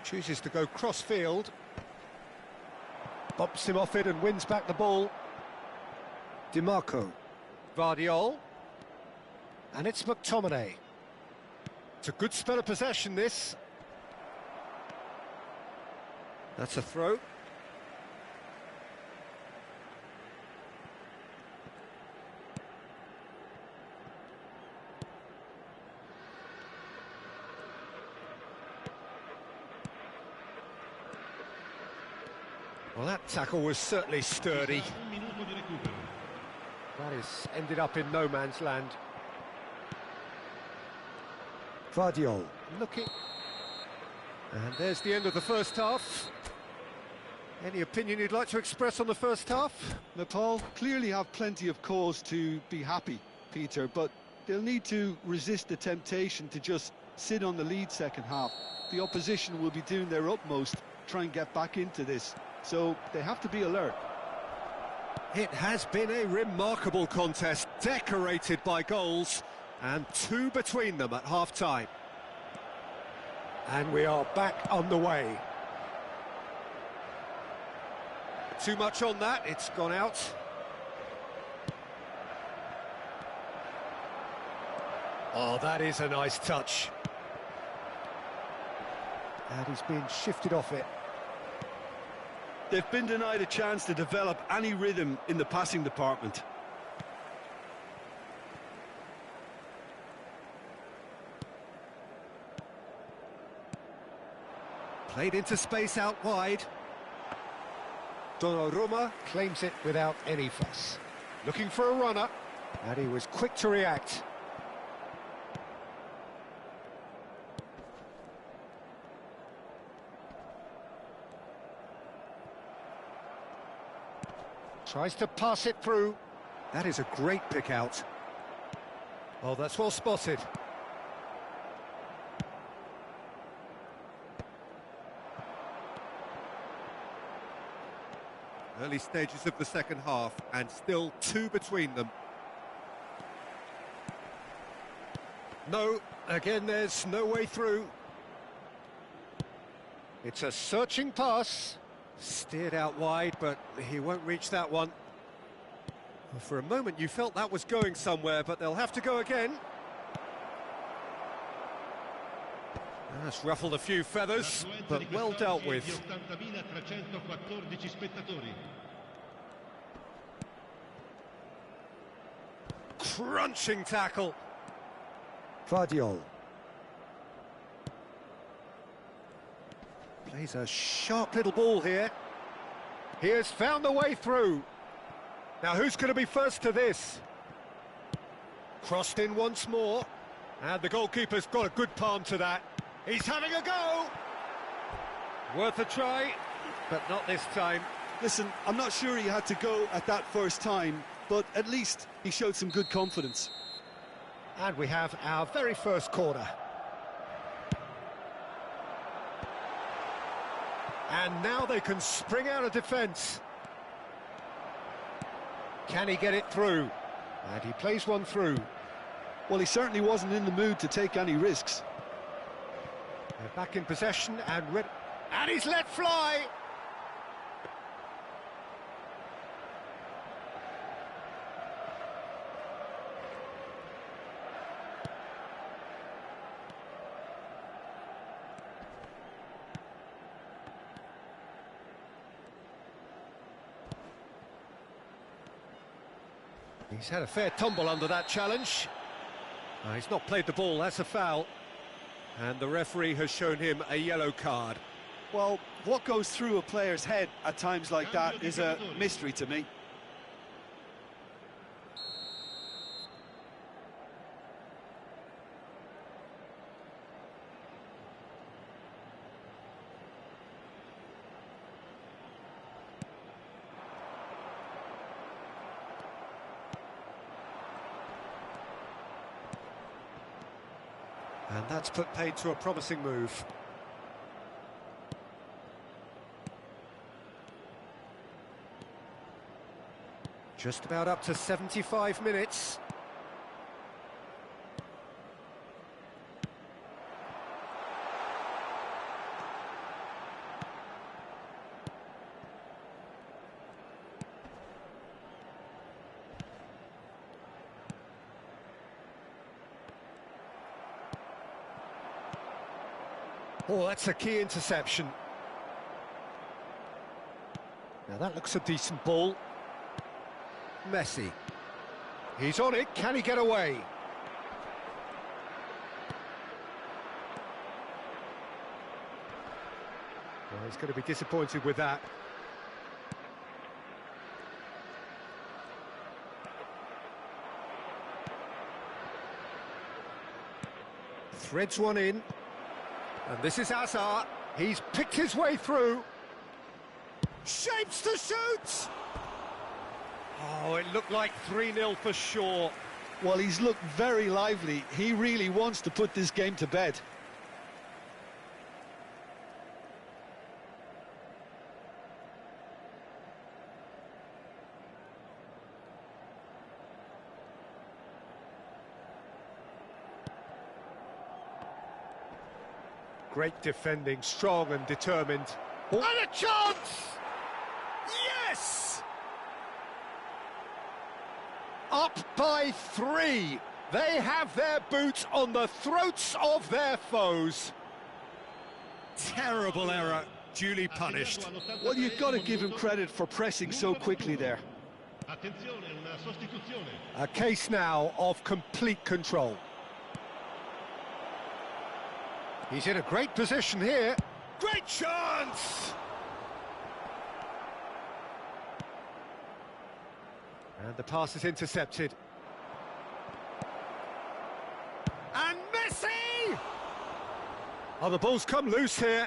Chooses to go cross-field. Bumps him off it and wins back the ball. DiMarco. Vardiol. And it's McTominay. It's a good spell of possession, this. That's a throw. Well, that tackle was certainly sturdy. That is ended up in no man's land. Vardiol looking. And there's the end of the first half. Any opinion you'd like to express on the first half? Nepal clearly have plenty of cause to be happy, Peter, but they'll need to resist the temptation to just sit on the lead second half. The opposition will be doing their utmost to try and get back into this, so they have to be alert. It has been a remarkable contest, decorated by goals, and 2 between them at half-time. And we are back on the way. Too much on that, it's gone out. Oh, that is a nice touch. And he's been shifted off it. They've been denied a chance to develop any rhythm in the passing department. Played into space out wide. Donnarumma claims it without any fuss. Looking for a runner, and he was quick to react. Tries to pass it through. That is a great pick out. Oh, that's well spotted. Early stages of the second half, and still 2 between them. No, again there's no way through. It's a searching pass. Steered out wide, but he won't reach that one. Well, for a moment you felt that was going somewhere, but they'll have to go again. That's ruffled a few feathers, but well dealt with. Crunching tackle. Vardiol. Plays a sharp little ball here. He has found the way through. Now who's going to be first to this? Crossed in once more. And the goalkeeper's got a good palm to that. He's having a go! Worth a try, but not this time. Listen, I'm not sure he had to go at that first time, but at least he showed some good confidence. And we have our very first corner. And now they can spring out of defence. Can he get it through? And he plays one through. Well, he certainly wasn't in the mood to take any risks. They're back in possession and he's let fly! He's had a fair tumble under that challenge. He's not played the ball, that's a foul. And the referee has shown him a yellow card. Well, what goes through a player's head at times like that is a mystery to me. And that's put paid to a promising move. Just about up to 75 minutes. Oh, that's a key interception. Now that looks a decent ball. Messi. He's on it, can he get away? Well, he's going to be disappointed with that. Threads one in. And this is Hazard. He's picked his way through. Shapes to shoot! Oh, it looked like 3-0 for sure. Well, he's looked very lively. He really wants to put this game to bed. Great defending, strong and determined. And a chance! Yes! Up by 3. They have their boots on the throats of their foes. Terrible error, duly punished. Well, you've got to give him credit for pressing so quickly there. A case now of complete control. He's in a great position here. Great chance! And the pass is intercepted. And Messi! Oh, the ball's come loose here.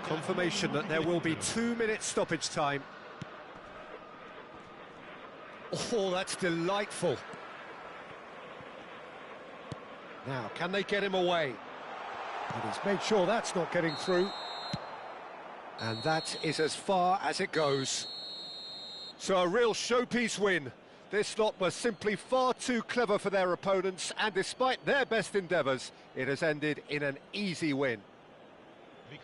Confirmation that there will be 2 minutes stoppage time. Oh, that's delightful. Now, can they get him away? And he's made sure that's not getting through. And that is as far as it goes. So a real showpiece win. This lot was simply far too clever for their opponents, and despite their best endeavours, it has ended in an easy win.